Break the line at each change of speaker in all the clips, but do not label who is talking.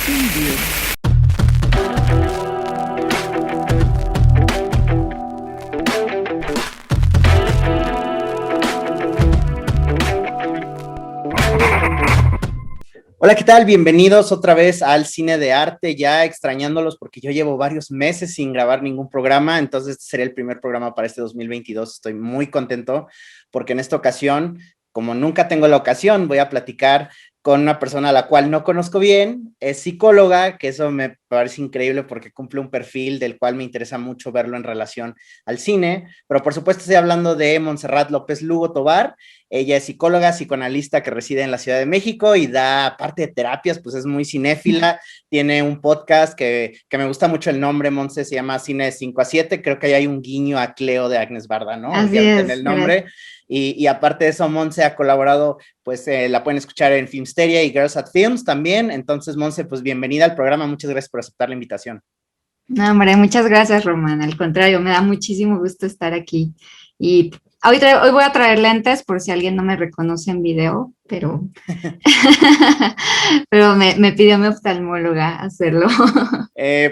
Preview.
Hola, ¿qué tal? Bienvenidos otra vez al Cine de Arte, ya extrañándolos porque yo llevo varios meses sin grabar ningún programa, entonces este sería el primer programa para este 2022. Estoy muy contento porque en esta ocasión, como nunca tengo la ocasión, voy a platicar con una persona a la cual no conozco bien, es psicóloga, que eso me parece increíble porque cumple un perfil del cual me interesa mucho verlo en relación al cine, pero por supuesto estoy hablando de Montserrat López Lugo Tovar. Ella es psicóloga, psicoanalista que reside en la Ciudad de México y da, aparte de terapias, pues es muy cinéfila, tiene un podcast que me gusta mucho el nombre, Monse, se llama Cine de 5 a 7, creo que ahí hay un guiño a Cleo de Agnes Barda, ¿no?
Así
Obviamente en
es,
el
gracias.
nombre. Y aparte de eso, Monse ha colaborado, pues la pueden escuchar en Filmsteria y Girls at Films también. Entonces, Monse, pues bienvenida al programa. Muchas gracias por aceptar la invitación.
No, hombre, muchas gracias, Román. Al contrario, me da muchísimo gusto estar aquí. Y hoy voy a traer lentes por si alguien no me reconoce en video, pero me pidió mi oftalmóloga hacerlo.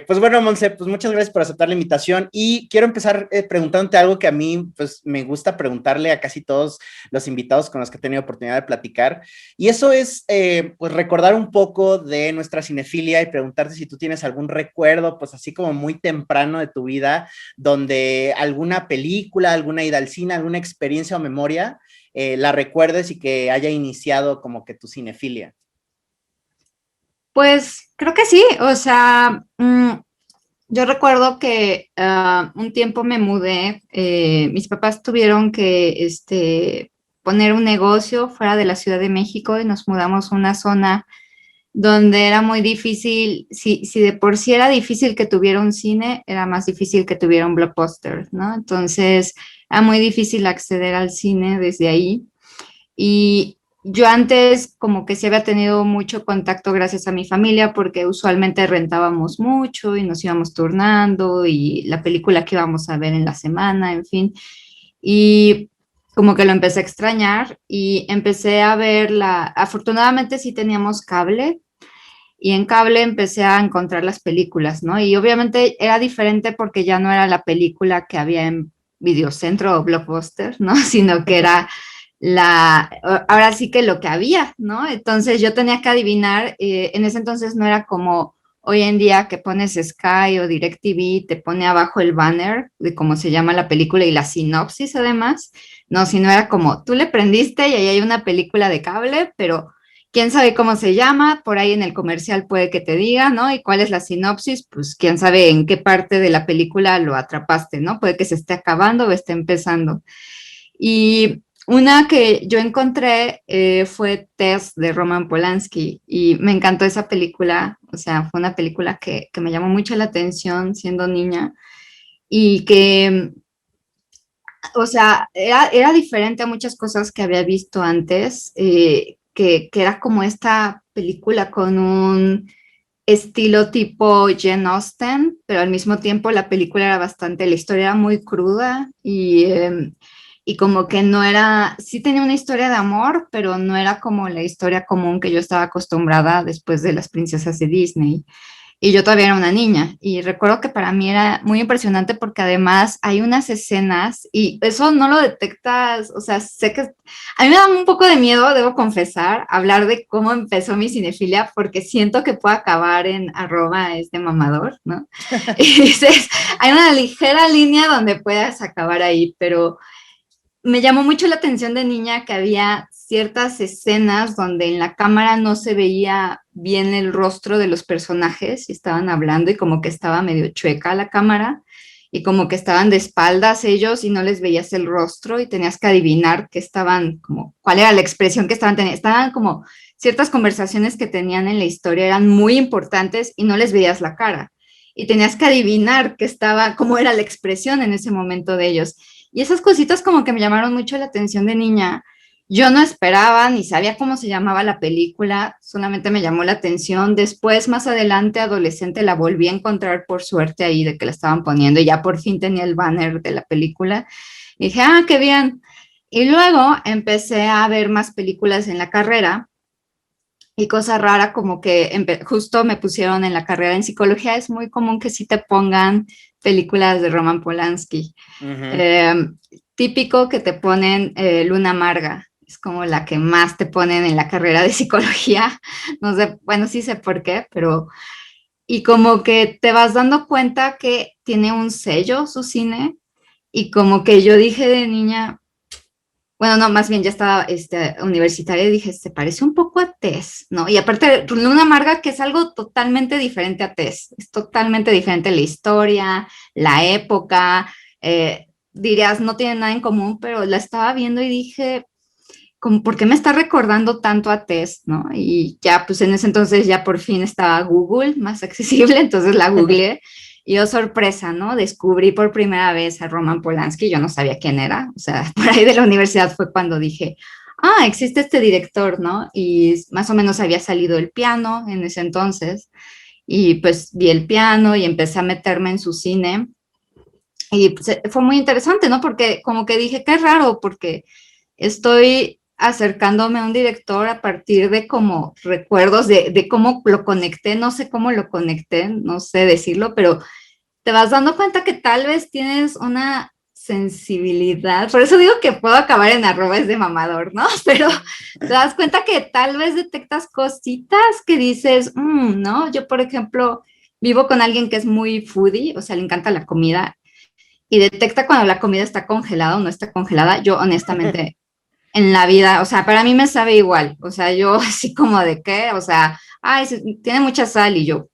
Pues bueno, Monse, pues muchas gracias por aceptar la invitación y quiero empezar preguntándote algo que a mí pues me gusta preguntarle a casi todos los invitados con los que he tenido oportunidad de platicar, y eso es pues recordar un poco de nuestra cinefilia y preguntarte si tú tienes algún recuerdo pues así como muy temprano de tu vida donde alguna película, alguna ida al cine, alguna experiencia o memoria la recuerdes y que haya iniciado como que tu cinefilia.
Pues creo que sí, o sea, yo recuerdo que un tiempo me mudé, mis papás tuvieron que poner un negocio fuera de la Ciudad de México y nos mudamos a una zona donde era muy difícil, si de por sí era difícil que tuviera un cine, era más difícil que tuviera un blockbuster, ¿no? Entonces era muy difícil acceder al cine desde ahí. Y yo antes como que sí había tenido mucho contacto gracias a mi familia porque usualmente rentábamos mucho y nos íbamos turnando y la película que íbamos a ver en la semana, en fin. Y como que lo empecé a extrañar y empecé a verla. Afortunadamente sí teníamos cable y en cable empecé a encontrar las películas, ¿no? Y obviamente era diferente porque ya no era la película que había en Videocentro o Blockbuster, ¿no? Sino que era ahora sí que lo que había, ¿no? Entonces yo tenía que adivinar, en ese entonces no era como hoy en día que pones Sky o DirecTV, te pone abajo el banner de cómo se llama la película y la sinopsis además, no, sino era como tú le prendiste y ahí hay una película de cable, pero quién sabe cómo se llama, por ahí en el comercial puede que te diga, ¿no? Y cuál es la sinopsis, pues quién sabe en qué parte de la película lo atrapaste, ¿no? Puede que se esté acabando o esté empezando. Y una que yo encontré fue Tess de Roman Polanski y me encantó esa película, o sea, fue una película que me llamó mucho la atención siendo niña y que, o sea, era diferente a muchas cosas que había visto antes, que era como esta película con un estilo tipo Jane Austen, pero al mismo tiempo la película era bastante, la historia era muy cruda y como que no era, sí tenía una historia de amor, pero no era como la historia común que yo estaba acostumbrada después de las princesas de Disney. Y yo todavía era una niña. Y recuerdo que para mí era muy impresionante porque además hay unas escenas y eso no lo detectas, o sea, sé que a mí me da un poco de miedo, debo confesar, hablar de cómo empezó mi cinefilia porque siento que puede acabar en arroba este mamador, ¿no? Y dices, hay una ligera línea donde puedas acabar ahí, pero me llamó mucho la atención de niña que había ciertas escenas donde en la cámara no se veía bien el rostro de los personajes y estaban hablando y como que estaba medio chueca la cámara y como que estaban de espaldas ellos y no les veías el rostro y tenías que adivinar qué estaban, como, cuál era la expresión que estaban teniendo. Estaban como ciertas conversaciones que tenían en la historia eran muy importantes y no les veías la cara y tenías que adivinar qué estaba, cómo era la expresión en ese momento de ellos. Y esas cositas como que me llamaron mucho la atención de niña. Yo no esperaba ni sabía cómo se llamaba la película, solamente me llamó la atención. Después, más adelante, adolescente, la volví a encontrar por suerte ahí de que la estaban poniendo y ya por fin tenía el banner de la película. Y dije, ah, qué bien. Y luego empecé a ver más películas en la carrera Y cosa rara, como que justo me pusieron en la carrera en psicología, es muy común que sí te pongan películas de Roman Polanski.
Ujú.
Eh, Típico que te ponen Luna Amarga, es como la que más te ponen en la carrera de psicología. No sé, bueno, sí sé por qué, pero... Y como que te vas dando cuenta que tiene un sello su cine, y como que yo dije de niña, bueno, no, más bien ya estaba universitaria y dije, se parece un poco a Tess, ¿no? Y aparte, Luna Amarga, que es algo totalmente diferente a Tess, es totalmente diferente la historia, la época, dirías, no tiene nada en común, pero la estaba viendo y dije, como, ¿por qué me está recordando tanto a Tess, no? Y ya, pues en ese entonces ya por fin estaba Google más accesible, entonces la googleé y oh sorpresa, ¿no? Descubrí por primera vez a Roman Polanski, yo no sabía quién era, o sea, por ahí de la universidad fue cuando dije, ah, existe este director, ¿no? Y más o menos había salido El Piano en ese entonces, y pues vi El Piano y empecé a meterme en su cine, y pues, fue muy interesante, ¿no? Porque como que dije, qué raro, porque estoy acercándome a un director a partir de como recuerdos de cómo lo conecté, no sé cómo lo conecté, no sé decirlo, pero te vas dando cuenta que tal vez tienes una sensibilidad, por eso digo que puedo acabar en arroba es de mamador, ¿no? Pero te das cuenta que tal vez detectas cositas que dices, ¿no? Yo, por ejemplo, vivo con alguien que es muy foodie, o sea, le encanta la comida y detecta cuando la comida está congelada o no está congelada. Yo honestamente en la vida, o sea, para mí me sabe igual, o sea, yo así como de qué, o sea, ay, tiene mucha sal y yo,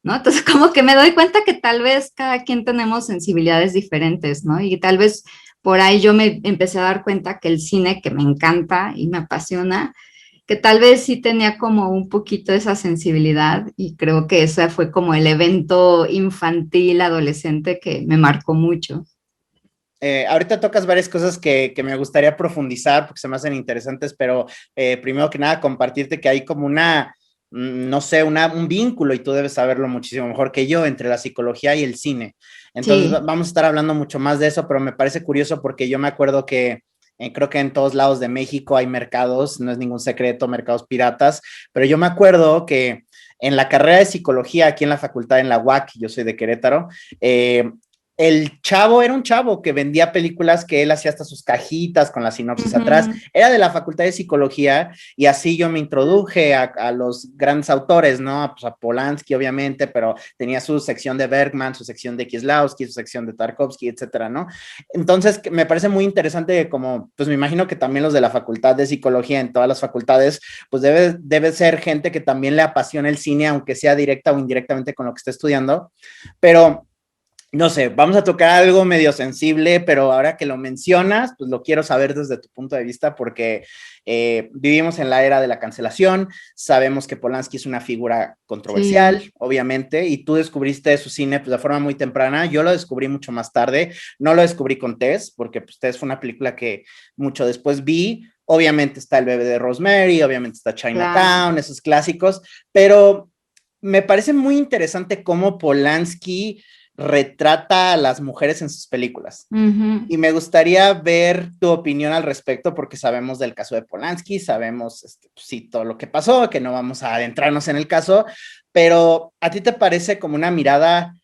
¿no? Entonces como que me doy cuenta que tal vez cada quien tenemos sensibilidades diferentes, ¿no? Y tal vez por ahí yo me empecé a dar cuenta que el cine que me encanta y me apasiona, que tal vez sí tenía como un poquito esa sensibilidad y creo que ese fue como el evento infantil, adolescente que me marcó mucho.
Ahorita tocas varias cosas que me gustaría profundizar porque se me hacen interesantes, pero primero que nada compartirte que hay como una, no sé, un vínculo, y tú debes saberlo muchísimo mejor que yo, entre la psicología y el cine. Entonces
Sí.
vamos a estar hablando mucho más de eso, pero me parece curioso porque yo me acuerdo que creo que en todos lados de México hay mercados, no es ningún secreto, mercados piratas, pero yo me acuerdo que en la carrera de psicología aquí en la facultad, en la UAC, yo soy de Querétaro, el chavo era un chavo que vendía películas, que él hacía hasta sus cajitas con la sinopsis atrás,
Ujú.
era de la Facultad de Psicología, y así yo me introduje a los grandes autores, ¿no? Pues a Polanski, obviamente, pero tenía su sección de Bergman, su sección de Kieslowski, su sección de Tarkovsky, etcétera, ¿no? Entonces, me parece muy interesante, como, pues me imagino que también los de la Facultad de Psicología, en todas las facultades, pues debe ser gente que también le apasiona el cine, aunque sea directa o indirectamente con lo que está estudiando, pero no sé, vamos a tocar algo medio sensible, pero ahora que lo mencionas, pues lo quiero saber desde tu punto de vista, porque vivimos en la era de la cancelación, sabemos que Polanski es una figura
Sí.
controversial, obviamente, y tú descubriste su cine pues, de forma muy temprana. Yo lo descubrí mucho más tarde, no lo descubrí con Tess, porque pues, Tess fue una película que mucho después vi. Obviamente está El bebé de Rosemary, obviamente está
Claro.
Chinatown, esos clásicos, pero me parece muy interesante cómo Polanski retrata a las mujeres en sus películas.
Ujú.
Y me gustaría ver tu opinión al respecto, porque sabemos del caso de Polanski, sabemos sí, todo lo que pasó, que no vamos a adentrarnos en el caso, pero ¿a ti te parece como una mirada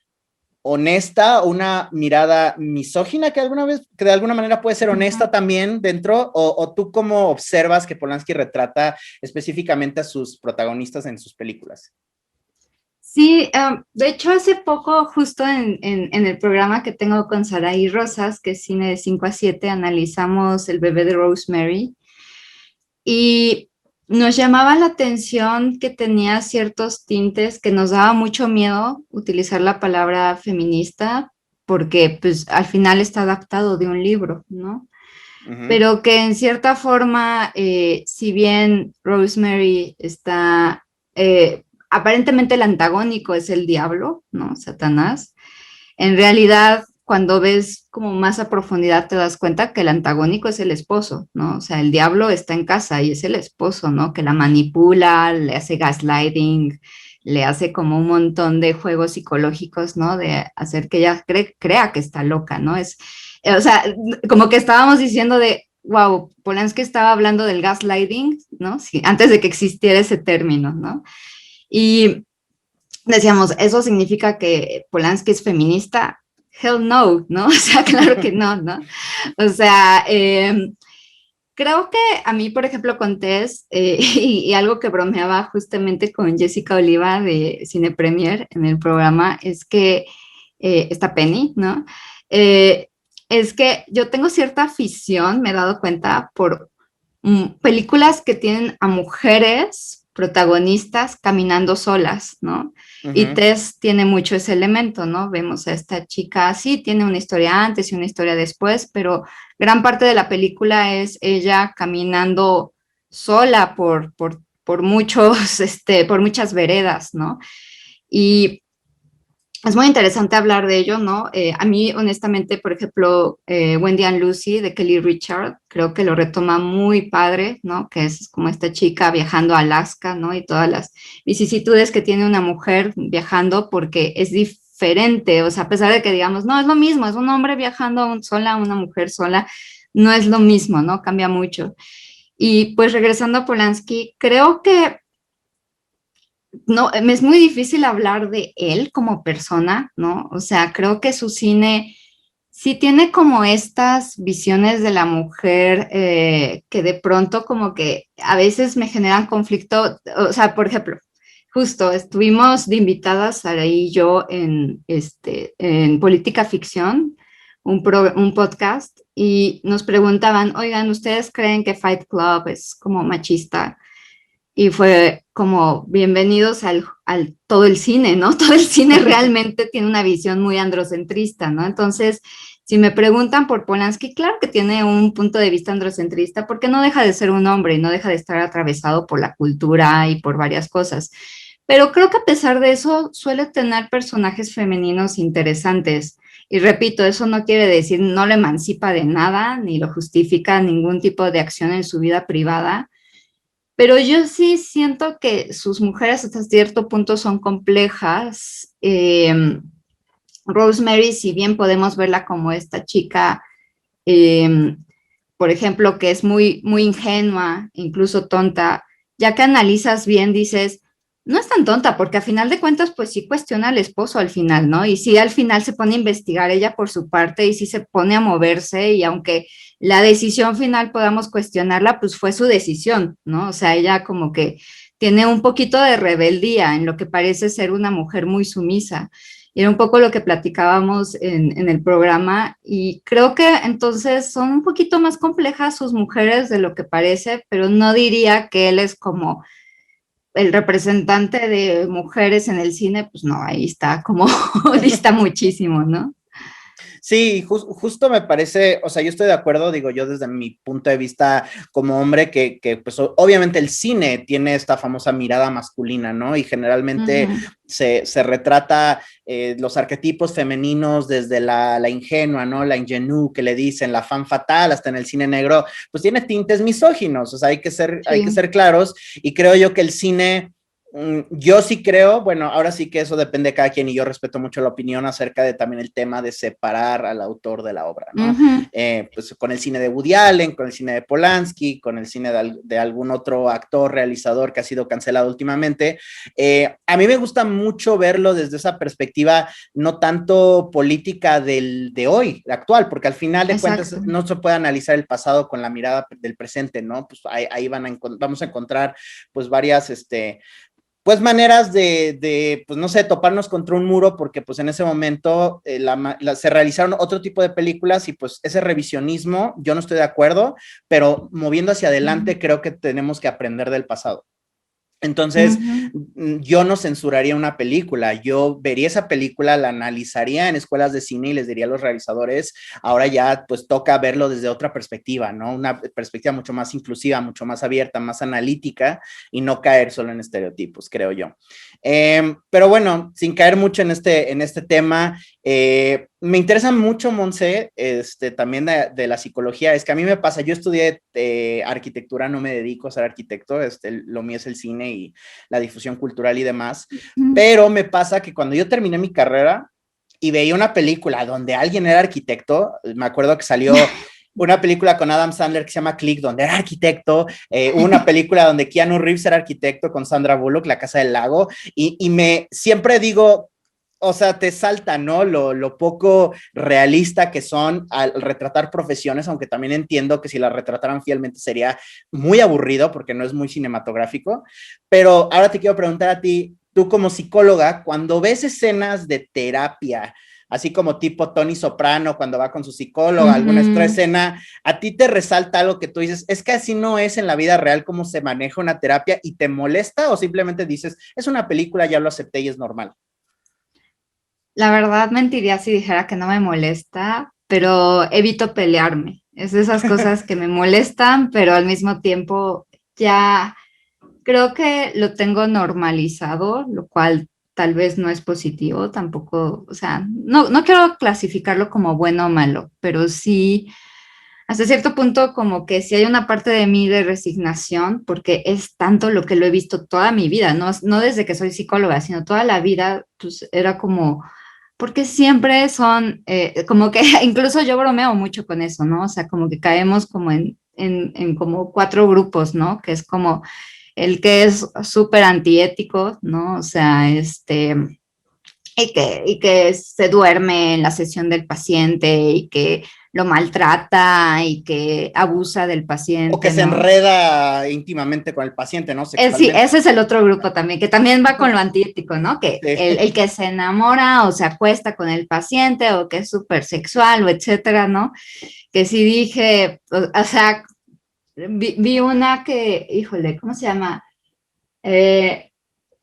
honesta, una mirada misógina que de alguna manera puede ser honesta
Ujú.
también dentro, o tú cómo observas que Polanski retrata específicamente a sus protagonistas en sus películas?
Sí, de hecho hace poco, justo en el programa que tengo con Saraí Rosas, que es Cine de 5 a 7, analizamos El bebé de Rosemary y nos llamaba la atención que tenía ciertos tintes que nos daba mucho miedo utilizar la palabra feminista porque pues al final está adaptado de un libro, ¿no?
Uh -huh.
Pero que en cierta forma, si bien Rosemary está, aparentemente el antagónico es el diablo, ¿no? Satanás, en realidad cuando ves como más a profundidad te das cuenta que el antagónico es el esposo, ¿no? O sea, el diablo está en casa y es el esposo, ¿no? Que la manipula, le hace gaslighting, le hace como un montón de juegos psicológicos, ¿no? De hacer que ella crea que está loca, ¿no? O sea, como que estábamos diciendo de, wow, Polanski estaba hablando del gaslighting, ¿no? Sí, antes de que existiera ese término, ¿no? Y decíamos, ¿eso significa que Polanski es feminista? Hell no, ¿no? O sea, claro que no, ¿no? O sea, creo que a mí, por ejemplo, con Tess, y algo que bromeaba justamente con Jessica Oliva de Cine Premier en el programa, es que esta Penny, ¿no? Eh, es que yo tengo cierta afición, me he dado cuenta, por películas que tienen a mujeres protagonistas caminando solas, ¿no? Y Tess tiene mucho ese elemento, ¿no? Vemos a esta chica, sí, tiene una historia antes y una historia después, pero gran parte de la película es ella caminando sola por muchos, por muchas veredas, ¿no? Y es muy interesante hablar de ello, ¿no? A mí, honestamente, por ejemplo, Wendy and Lucy de Kelly Richard, creo que lo retoma muy padre, ¿no? Que es como esta chica viajando a Alaska, ¿no? Y todas las vicisitudes que tiene una mujer viajando porque es diferente, o sea, a pesar de que digamos, no, es lo mismo, es un hombre viajando sola, una mujer sola, no es lo mismo, ¿no? Cambia mucho. Y pues regresando a Polanski, creo que no, me es muy difícil hablar de él como persona, ¿no? O sea, creo que su cine sí tiene como estas visiones de la mujer que de pronto como que a veces me generan conflicto. O sea, por ejemplo, justo estuvimos de invitadas Sara y yo en Política Ficción, un podcast, y nos preguntaban, oigan, ¿ustedes creen que Fight Club es como machista? Y fue como bienvenidos al todo el cine, ¿no? Todo el cine realmente tiene una visión muy androcentrista, ¿no? Entonces, si me preguntan por Polanski, claro que tiene un punto de vista androcentrista porque no deja de ser un hombre y no deja de estar atravesado por la cultura y por varias cosas. Pero creo que a pesar de eso suele tener personajes femeninos interesantes. Y repito, eso no quiere decir no lo emancipa de nada, ni lo justifica ningún tipo de acción en su vida privada, pero yo sí siento que sus mujeres hasta cierto punto son complejas. Rosemary, si bien podemos verla como esta chica, eh, por ejemplo, que es muy, muy ingenua, incluso tonta, ya que analizas bien, dices, no es tan tonta, porque a final de cuentas, pues sí cuestiona al esposo al final, ¿no? Y sí al final se pone a investigar ella por su parte y sí se pone a moverse y aunque la decisión final podamos cuestionarla, pues fue su decisión, ¿no? O sea, ella como que tiene un poquito de rebeldía en lo que parece ser una mujer muy sumisa. Y era un poco lo que platicábamos en el programa y creo que entonces son un poquito más complejas sus mujeres de lo que parece, pero no diría que él es como el representante de mujeres en el cine, pues no, ahí está como dista muchísimo, ¿no?
Sí, justo me parece, o sea, yo estoy de acuerdo, digo yo desde mi punto de vista como hombre, que pues obviamente el cine tiene esta famosa mirada masculina, ¿no? Y generalmente se retrata los arquetipos femeninos desde la ingenua, ¿no? La ingenue que le dicen, la femme fatale, hasta en el cine negro, pues tiene tintes misóginos, o sea, hay que ser claros, y creo yo que el cine yo sí creo, bueno, ahora sí que eso depende de cada quien y yo respeto mucho la opinión acerca de también el tema de separar al autor de la obra, ¿no? Pues con el cine de Woody Allen, con el cine de Polanski, con el cine de algún otro actor, realizador que ha sido cancelado últimamente. A mí me gusta mucho verlo desde esa perspectiva, no tanto política de hoy, actual, porque al final de cuentas no se puede analizar el pasado con la mirada del presente, ¿no? Pues ahí vamos a encontrar pues varias, pues maneras pues no sé, toparnos contra un muro, porque pues en ese momento se realizaron otro tipo de películas y pues ese revisionismo, yo no estoy de acuerdo, pero moviendo hacia adelante creo que tenemos que aprender del pasado. Entonces, yo no censuraría una película, yo vería esa película, la analizaría en escuelas de cine y les diría a los realizadores, ahora ya pues toca verlo desde otra perspectiva, ¿no? Una perspectiva mucho más inclusiva, mucho más abierta, más analítica y no caer solo en estereotipos, creo yo. Pero bueno, sin caer mucho en este tema, me interesa mucho, Monse, también de la psicología. Es que a mí me pasa, yo estudié arquitectura, no me dedico a ser arquitecto, lo mío es el cine y la difusión cultural y demás, pero me pasa que cuando yo terminé mi carrera y veía una película donde alguien era arquitecto, me acuerdo que salió una película con Adam Sandler que se llama Click, donde era arquitecto, una película donde Keanu Reeves era arquitecto con Sandra Bullock, La Casa del Lago, y me siempre digo, o sea, te salta, ¿no? Lo poco realista que son al retratar profesiones, aunque también entiendo que si las retrataran fielmente sería muy aburrido porque no es muy cinematográfico. Pero ahora te quiero preguntar a ti, tú como psicóloga, cuando ves escenas de terapia, así como tipo Tony Soprano cuando va con su psicóloga, alguna otra escena, ¿a ti te resalta algo que tú dices, es que así no es en la vida real cómo se maneja una terapia y te molesta o simplemente dices, es una película, ya lo acepté y es normal?
La verdad mentiría si dijera que no me molesta, pero evito pelearme. Es de esas cosas que me molestan, pero al mismo tiempo ya creo que lo tengo normalizado, lo cual tal vez no es positivo tampoco, o sea, no quiero clasificarlo como bueno o malo, pero sí, hasta cierto punto como que sí hay una parte de mí de resignación, porque es tanto lo que lo he visto toda mi vida, no desde que soy psicóloga, sino toda la vida, pues era como porque siempre son, como que incluso yo bromeo mucho con eso, ¿no? O sea, como que caemos como en como cuatro grupos, ¿no? Que es como el que es súper antiético, ¿no? O sea, y que se duerme en la sesión del paciente y que lo maltrata y que abusa del
O que
paciente,
se
¿no?
enreda íntimamente con el paciente, ¿no?
Sí,
Sexualmente.
ese es el otro grupo también, que también va con lo antiético, ¿no? Que el
Sí.
que se enamora o se acuesta con el paciente o que es súper sexual o etcétera, ¿no? Que sí dije, o sea, vi una que, híjole, ¿cómo se llama? Eh,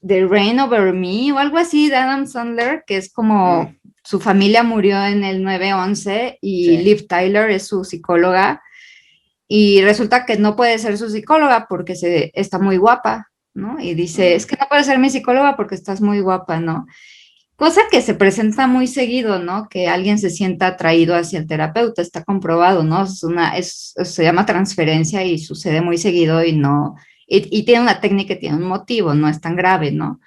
The Reign Over Me o algo así de Adam Sandler, que es como
Mm,
su familia murió en el 9/11 y
sí.
Liv Tyler es su psicóloga y resulta que no puede ser su psicóloga porque está muy guapa, ¿no? Y dice, es
Mm.
que no puedes ser mi psicóloga porque estás muy guapa, ¿no? Cosa que se presenta muy seguido, ¿no? Que alguien se sienta atraído hacia el terapeuta, está comprobado, ¿no? Se llama transferencia y sucede muy seguido y no, y tiene una técnica, tiene un motivo, no es tan grave, ¿no?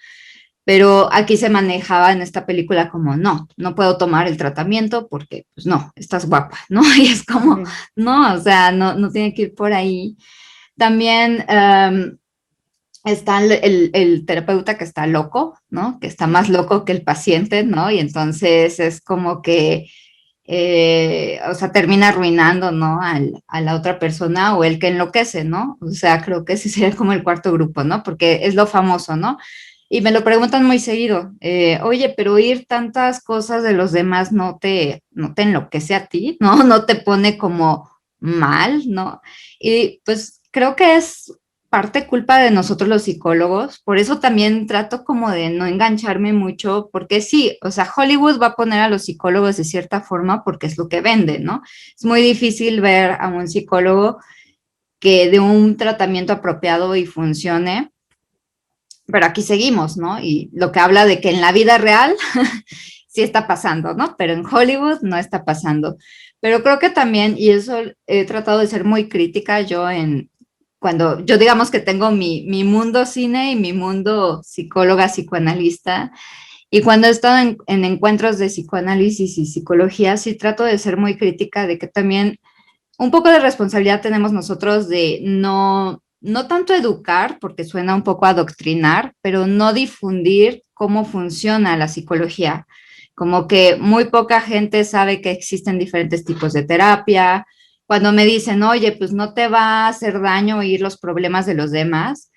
Pero aquí se manejaba en esta película como, no puedo tomar el tratamiento porque, pues no, estás guapa, ¿no? Y es como, no, o sea, no tiene que ir por ahí. También está el terapeuta que está loco, ¿no? Que está más loco que el paciente, ¿no? Y entonces es como que, o sea, termina arruinando, ¿no? A la otra persona o el que enloquece, ¿no? O sea, creo que ese sería como el cuarto grupo, ¿no? Porque es lo famoso, ¿no? Y me lo preguntan muy seguido, oye, pero oír tantas cosas de los demás no te enloquece a ti, ¿no? No te pone como mal, ¿no? Y pues creo que es parte culpa de nosotros los psicólogos, por eso también trato como de no engancharme mucho, porque sí, o sea, Hollywood va a poner a los psicólogos de cierta forma porque es lo que vende, ¿no? Es muy difícil ver a un psicólogo que dé un tratamiento apropiado y funcione, pero aquí seguimos, ¿no? Y lo que habla de que en la vida real sí está pasando, ¿no? Pero en Hollywood no está pasando. Pero creo que también, y eso he tratado de ser muy crítica yo cuando yo digamos que tengo mi mundo cine y mi mundo psicóloga, psicoanalista, y cuando he estado en encuentros de psicoanálisis y psicología, sí trato de ser muy crítica de que también un poco de responsabilidad tenemos nosotros de no tanto educar, porque suena un poco a adoctrinar, pero no difundir cómo funciona la psicología. Como que muy poca gente sabe que existen diferentes tipos de terapia. Cuando me dicen, oye, pues no te va a hacer daño oír los problemas de los demás,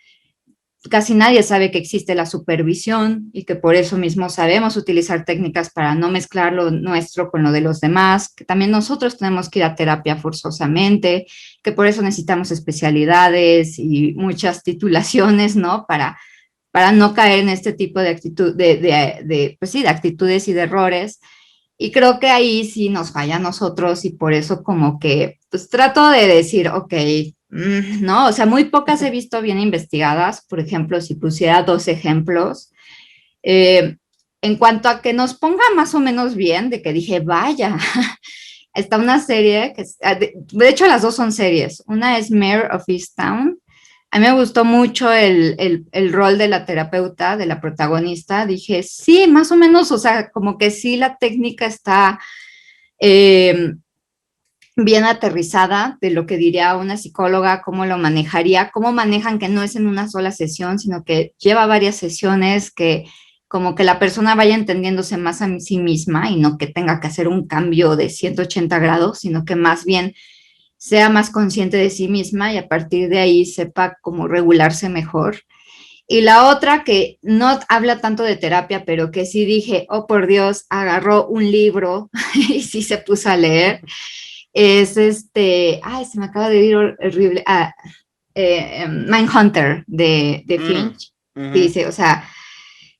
casi nadie sabe que existe la supervisión y que por eso mismo sabemos utilizar técnicas para no mezclar lo nuestro con lo de los demás, que también nosotros tenemos que ir a terapia forzosamente, que por eso necesitamos especialidades y muchas titulaciones, ¿no? Para no caer en este tipo de actitud, pues sí, de actitudes y de errores. Y creo que ahí sí nos falla a nosotros y por eso como que pues trato de decir, ok, no, o sea, muy pocas he visto bien investigadas. Por ejemplo, si pusiera dos ejemplos, eh, en cuanto a que nos ponga más o menos bien, de que dije, vaya, está una serie que, de hecho las dos son series. Una es Mare of Easttown. A mí me gustó mucho el rol de la terapeuta, de la protagonista. Dije, sí, más o menos, o sea, como que sí la técnica está, eh, bien aterrizada de lo que diría una psicóloga, cómo lo manejaría, cómo manejan que no es en una sola sesión, sino que lleva varias sesiones, que como que la persona vaya entendiéndose más a sí misma y no que tenga que hacer un cambio de 180 grados, sino que más bien sea más consciente de sí misma y a partir de ahí sepa cómo regularse mejor. Y la otra que no habla tanto de terapia, pero que sí dije, oh por Dios, agarró un libro y sí se puso a leer, es ay, se me acaba de ir horrible, Mindhunter de Finch. Dice, o sea,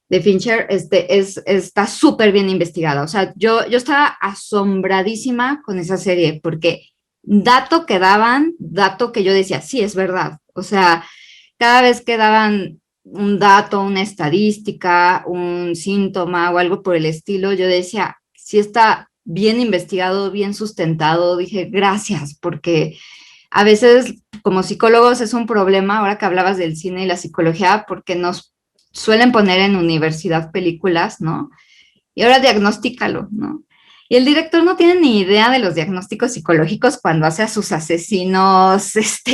de Fincher, está súper bien investigada. O sea, yo estaba asombradísima con esa serie, porque dato que daban, dato que yo decía, sí, es verdad. O sea, cada vez que daban un dato, una estadística, un síntoma o algo por el estilo, yo decía, sí está bien investigado, bien sustentado. Dije, gracias, porque a veces como psicólogos es un problema, ahora que hablabas del cine y la psicología, porque nos suelen poner en universidad películas, ¿no? Y ahora diagnostícalo, ¿no? Y el director no tiene ni idea de los diagnósticos psicológicos cuando hace a sus asesinos,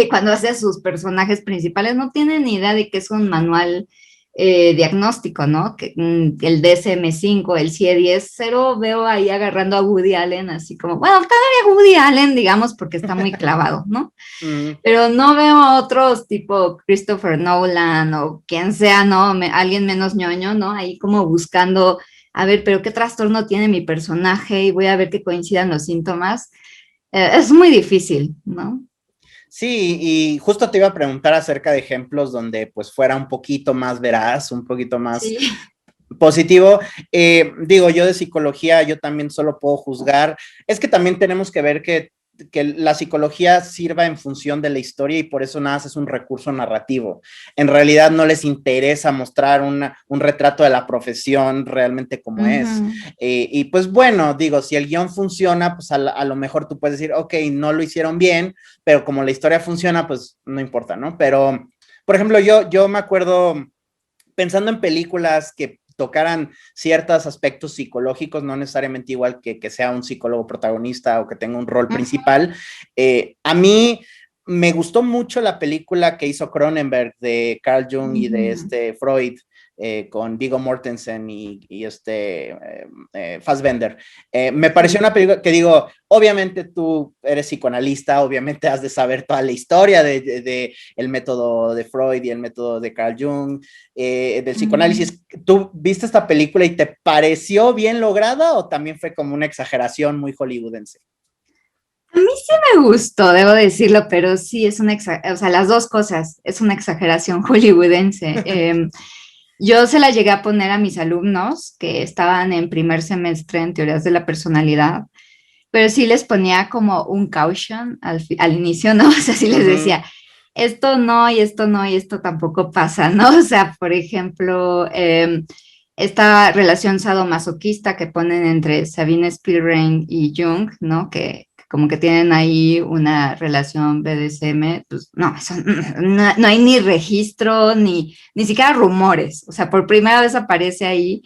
cuando hace a sus personajes principales, no tiene ni idea de que es un manual diagnóstico, ¿no? Que, el DSM-5, el CIE-10, cero veo ahí agarrando a Woody Allen, así como, bueno, todavía Woody Allen, digamos, porque está muy clavado, ¿no? Pero no veo a otros tipo Christopher Nolan o quien sea, ¿no? Alguien menos ñoño, ¿no? Ahí como buscando, a ver, pero qué trastorno tiene mi personaje y voy a ver que coincidan los síntomas. Es muy difícil, ¿no?
Sí, y justo te iba a preguntar acerca de ejemplos donde pues fuera un poquito más veraz, un poquito más
Sí.
positivo. Digo, yo de psicología, yo también solo puedo juzgar. Es que también tenemos que ver que la psicología sirva en función de la historia y por eso nada es un recurso narrativo. En realidad no les interesa mostrar un retrato de la profesión realmente como es. Y pues bueno, digo, si el guión funciona, pues a lo mejor tú puedes decir, ok, no lo hicieron bien, pero como la historia funciona, pues no importa, ¿no? Pero, por ejemplo, yo me acuerdo pensando en películas que tocaran ciertos aspectos psicológicos, no necesariamente igual que sea un psicólogo protagonista o que tenga un rol principal. A mí me gustó mucho la película que hizo Cronenberg de Carl Jung y de Freud, con Viggo Mortensen y Fassbender. Me pareció una película que digo, obviamente tú eres psicoanalista, obviamente has de saber toda la historia de el método de Freud y el método de Carl Jung, del psicoanálisis. ¿Tú viste esta película y te pareció bien lograda o también fue como una exageración muy hollywoodense?
A mí sí me gustó, debo decirlo, pero sí es una exageración, o sea, las dos cosas, es una exageración hollywoodense. Yo se la llegué a poner a mis alumnos que estaban en primer semestre en teorías de la personalidad, pero sí les ponía como un caution al inicio, ¿no? O sea, sí les decía, esto no, y esto no, y esto tampoco pasa, ¿no? O sea, por ejemplo, esta relación sadomasoquista que ponen entre Sabine Spielrein y Jung, ¿no? Que como que tienen ahí una relación BDSM, pues no, eso, no hay ni registro, ni siquiera rumores, o sea, por primera vez aparece ahí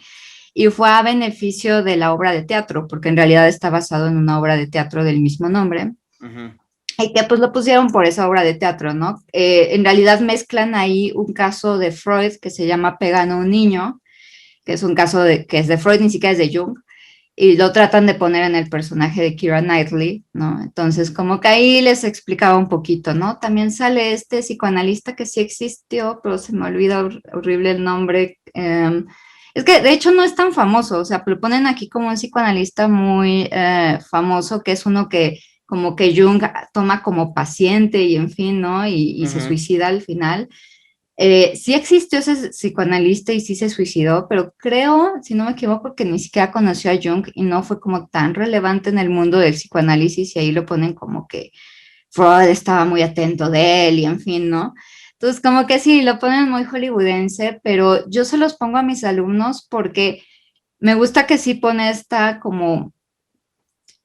y fue a beneficio de la obra de teatro, porque en realidad está basado en una obra de teatro del mismo nombre. Y que pues lo pusieron por esa obra de teatro, ¿no? En realidad mezclan ahí un caso de Freud que se llama Pegando a un niño, que es un caso que es de Freud, ni siquiera es de Jung, y lo tratan de poner en el personaje de Keira Knightley, ¿no? Entonces, como que ahí les explicaba un poquito, ¿no? También sale este psicoanalista que sí existió, pero se me olvida horrible el nombre. Es que de hecho no es tan famoso, o sea, lo ponen aquí como un psicoanalista muy famoso, que es uno que como que Jung toma como paciente y en fin, ¿no? Y se suicida al final. Sí existió ese psicoanalista y sí se suicidó, pero creo, si no me equivoco, que ni siquiera conoció a Jung y no fue como tan relevante en el mundo del psicoanálisis y ahí lo ponen como que Freud estaba muy atento de él y en fin, ¿no? Entonces, como que sí, lo ponen muy hollywoodense, pero yo se los pongo a mis alumnos porque me gusta que sí pone esta como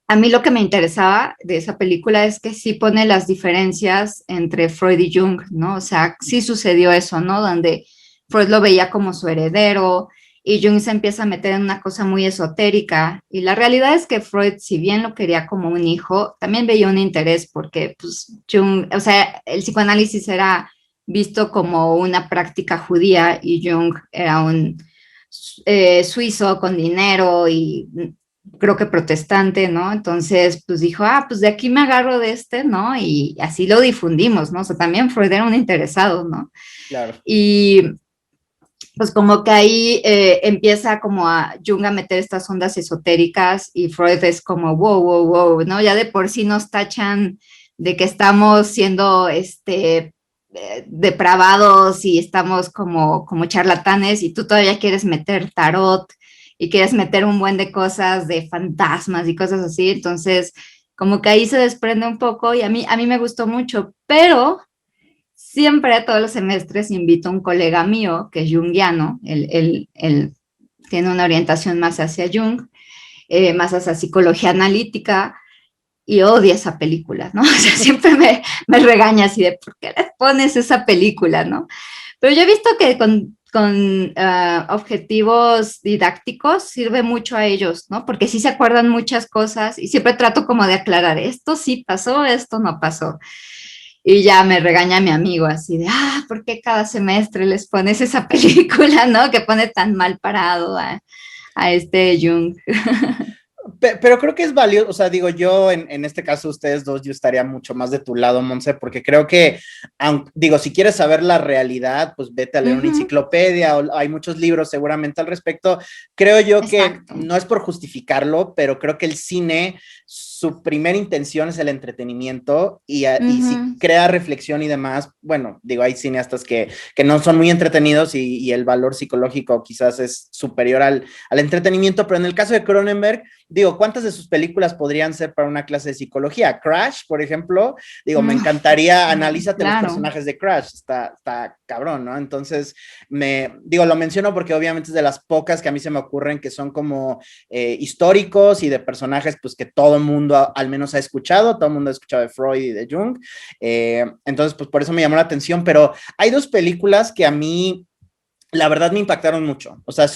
a mí lo que me interesaba de esa película es que sí pone las diferencias entre Freud y Jung, ¿no? O sea, sí sucedió eso, ¿no? Donde Freud lo veía como su heredero y Jung se empieza a meter en una cosa muy esotérica. Y la realidad es que Freud, si bien lo quería como un hijo, también veía un interés porque pues Jung, o sea, el psicoanálisis era visto como una práctica judía y Jung era un suizo con dinero y creo que protestante, ¿no? Entonces, pues dijo, pues de aquí me agarro de este, ¿no? Y así lo difundimos, ¿no? O sea, también Freud era un interesado, ¿no?
Claro.
Y pues como que ahí empieza como a Jung a meter estas ondas esotéricas y Freud es como, wow, wow, wow, ¿no? Ya de por sí nos tachan de que estamos siendo, depravados y estamos como charlatanes y tú todavía quieres meter tarot y quieres meter un buen de cosas de fantasmas y cosas así, entonces como que ahí se desprende un poco y a mí me gustó mucho, pero siempre todos los semestres invito a un colega mío que es junguiano, él tiene una orientación más hacia Jung, más hacia psicología analítica, y odia esa película, ¿no? O sea, siempre me regaña así de, ¿por qué les pones esa película, no? Pero yo he visto que con objetivos didácticos sirve mucho a ellos, ¿no? Porque sí se acuerdan muchas cosas y siempre trato como de aclarar, esto sí pasó, esto no pasó. Y ya me regaña mi amigo así de, ¿por qué cada semestre les pones esa película, ¿no? Que pone tan mal parado a este Jung.
Pero creo que es valioso, o sea, digo, yo en este caso, ustedes dos, yo estaría mucho más de tu lado, Monse, porque creo que, digo, si quieres saber la realidad, pues vete a leer una enciclopedia, o hay muchos libros seguramente al respecto. Creo yo que no es por justificarlo, pero creo que el cine, su primera intención es el entretenimiento y si crea reflexión y demás, bueno, digo, hay cineastas que no son muy entretenidos y el valor psicológico quizás es superior al entretenimiento, pero en el caso de Cronenberg, digo, ¿cuántas de sus películas podrían ser para una clase de psicología? Crash, por ejemplo, digo, me encantaría, analízate los personajes de Crash, está cabrón, ¿no? Entonces, digo, lo menciono porque obviamente es de las pocas que a mí se me ocurren que son como históricos y de personajes, pues que todo el mundo al menos ha escuchado, todo el mundo ha escuchado de Freud y de Jung, entonces, pues por eso me llamó la atención, pero hay dos películas que a mí la verdad me impactaron mucho. O sea,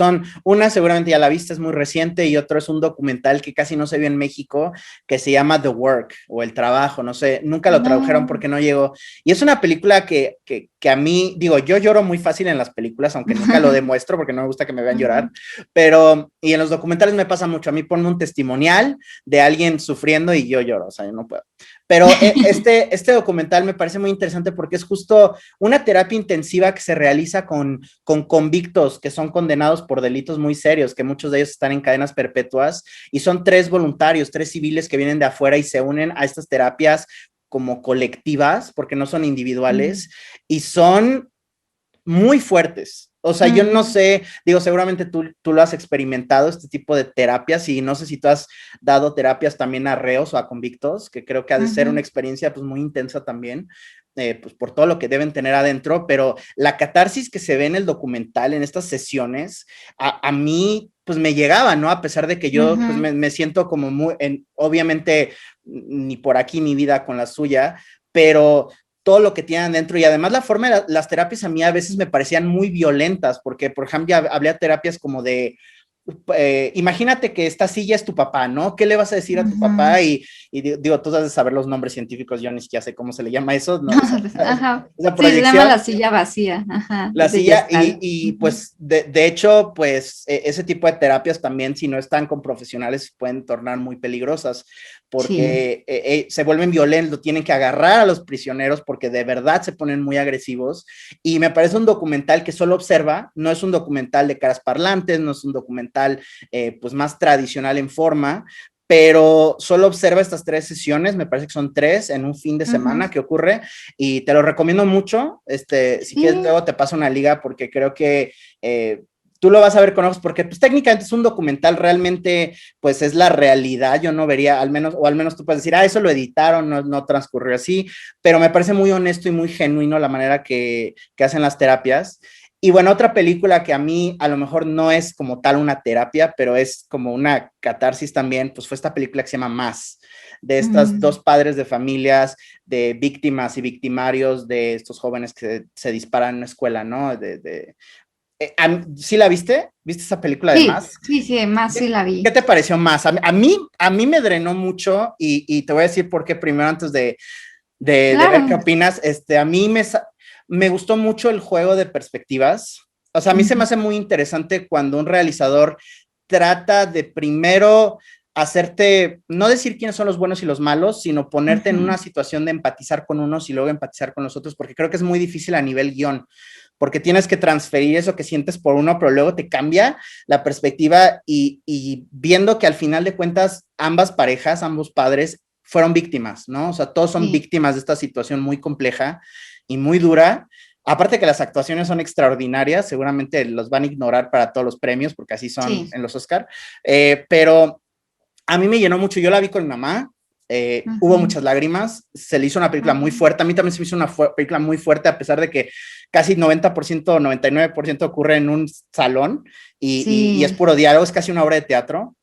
una seguramente ya la viste, es muy reciente, y otro es un documental que casi no se vio en México, que se llama The Work o El Trabajo, no sé, nunca lo tradujeron porque no llegó. Y es una película que a mí, digo, yo lloro muy fácil en las películas, aunque nunca lo demuestro porque no me gusta que me vean llorar, pero, y en los documentales me pasa mucho, a mí ponme un testimonial de alguien sufriendo y yo lloro, o sea, yo no puedo. Pero este documental me parece muy interesante porque es justo una terapia intensiva que se realiza con convictos que son condenados por delitos muy serios, que muchos de ellos están en cadenas perpetuas, y son 3 voluntarios, 3 civiles que vienen de afuera y se unen a estas terapias como colectivas, porque no son individuales, y son muy fuertes. O sea, yo no sé, digo, seguramente tú lo has experimentado, este tipo de terapias, y no sé si tú has dado terapias también a reos o a convictos, que creo que ha de ser una experiencia pues muy intensa también, pues por todo lo que deben tener adentro, pero la catarsis que se ve en el documental, en estas sesiones, a mí pues me llegaba, ¿no? A pesar de que yo pues me siento como muy, obviamente ni por aquí mi vida con la suya, pero todo lo que tienen dentro, y además la forma de las terapias a mí a veces me parecían muy violentas, porque por ejemplo había terapias como de, imagínate que esta silla es tu papá, ¿no? ¿Qué le vas a decir a tu papá? Y digo, tú has de saber los nombres científicos, yo ni siquiera sé cómo se le llama eso, ¿no? Esa
Sí, se llama la
proyección.
silla vacía.
La silla, y pues de hecho, pues ese tipo de terapias también, si no están con profesionales, pueden tornar muy peligrosas, porque se vuelven violentos, tienen que agarrar a los prisioneros porque de verdad se ponen muy agresivos, y me parece un documental que solo observa, no es un documental de caras parlantes, no es un documental pues más tradicional en forma, pero solo observa estas 3 sesiones, me parece que son 3 en un fin de semana que ocurre, y te lo recomiendo mucho. Si quieres luego te paso una liga, porque creo que tú lo vas a ver con ojos, porque pues técnicamente es un documental, realmente pues es la realidad. Yo no vería, al menos tú puedes decir, eso lo editaron, no transcurrió así, pero me parece muy honesto y muy genuino la manera que hacen las terapias. Y bueno, otra película que a mí a lo mejor no es como tal una terapia, pero es como una catarsis también, pues fue esta película que se llama Más, de estas 2 padres de familias, de víctimas y victimarios de estos jóvenes que se disparan en una escuela, ¿no? ¿Sí la viste? ¿Viste esa película de
Sí,
Más?
sí, sí, más sí la
¿Qué
vi.
te pareció Más? A mí me drenó mucho y te voy a decir por qué primero antes de ver qué
Claro.
opinas. A mí me gustó mucho el juego de perspectivas. O sea, a mí se me
Ujú.
hace muy interesante cuando un realizador trata de primero hacerte, no decir quiénes son los buenos y los malos, sino ponerte en
Ujú.
una situación de empatizar con unos y luego empatizar con los otros, porque creo que es muy difícil a nivel guión, porque tienes que transferir eso que sientes por uno, pero luego te cambia la perspectiva y viendo que al final de cuentas ambas parejas, ambos padres, fueron víctimas, ¿no? O sea, todos son
Sí,
víctimas de esta situación muy compleja y muy dura. Aparte que las actuaciones son extraordinarias, seguramente los van a ignorar para todos los premios, porque así son
sí.
en los Oscar, pero a mí me llenó mucho, yo la vi con mi mamá, hubo
Ujú.
muchas lágrimas, se le hizo una película muy
Ujú.
fuerte, a mí también se me hizo una película muy fuerte, a pesar de que casi 90%, 99% ocurre en un salón y es
Sí.
puro diálogo, es casi una obra de teatro,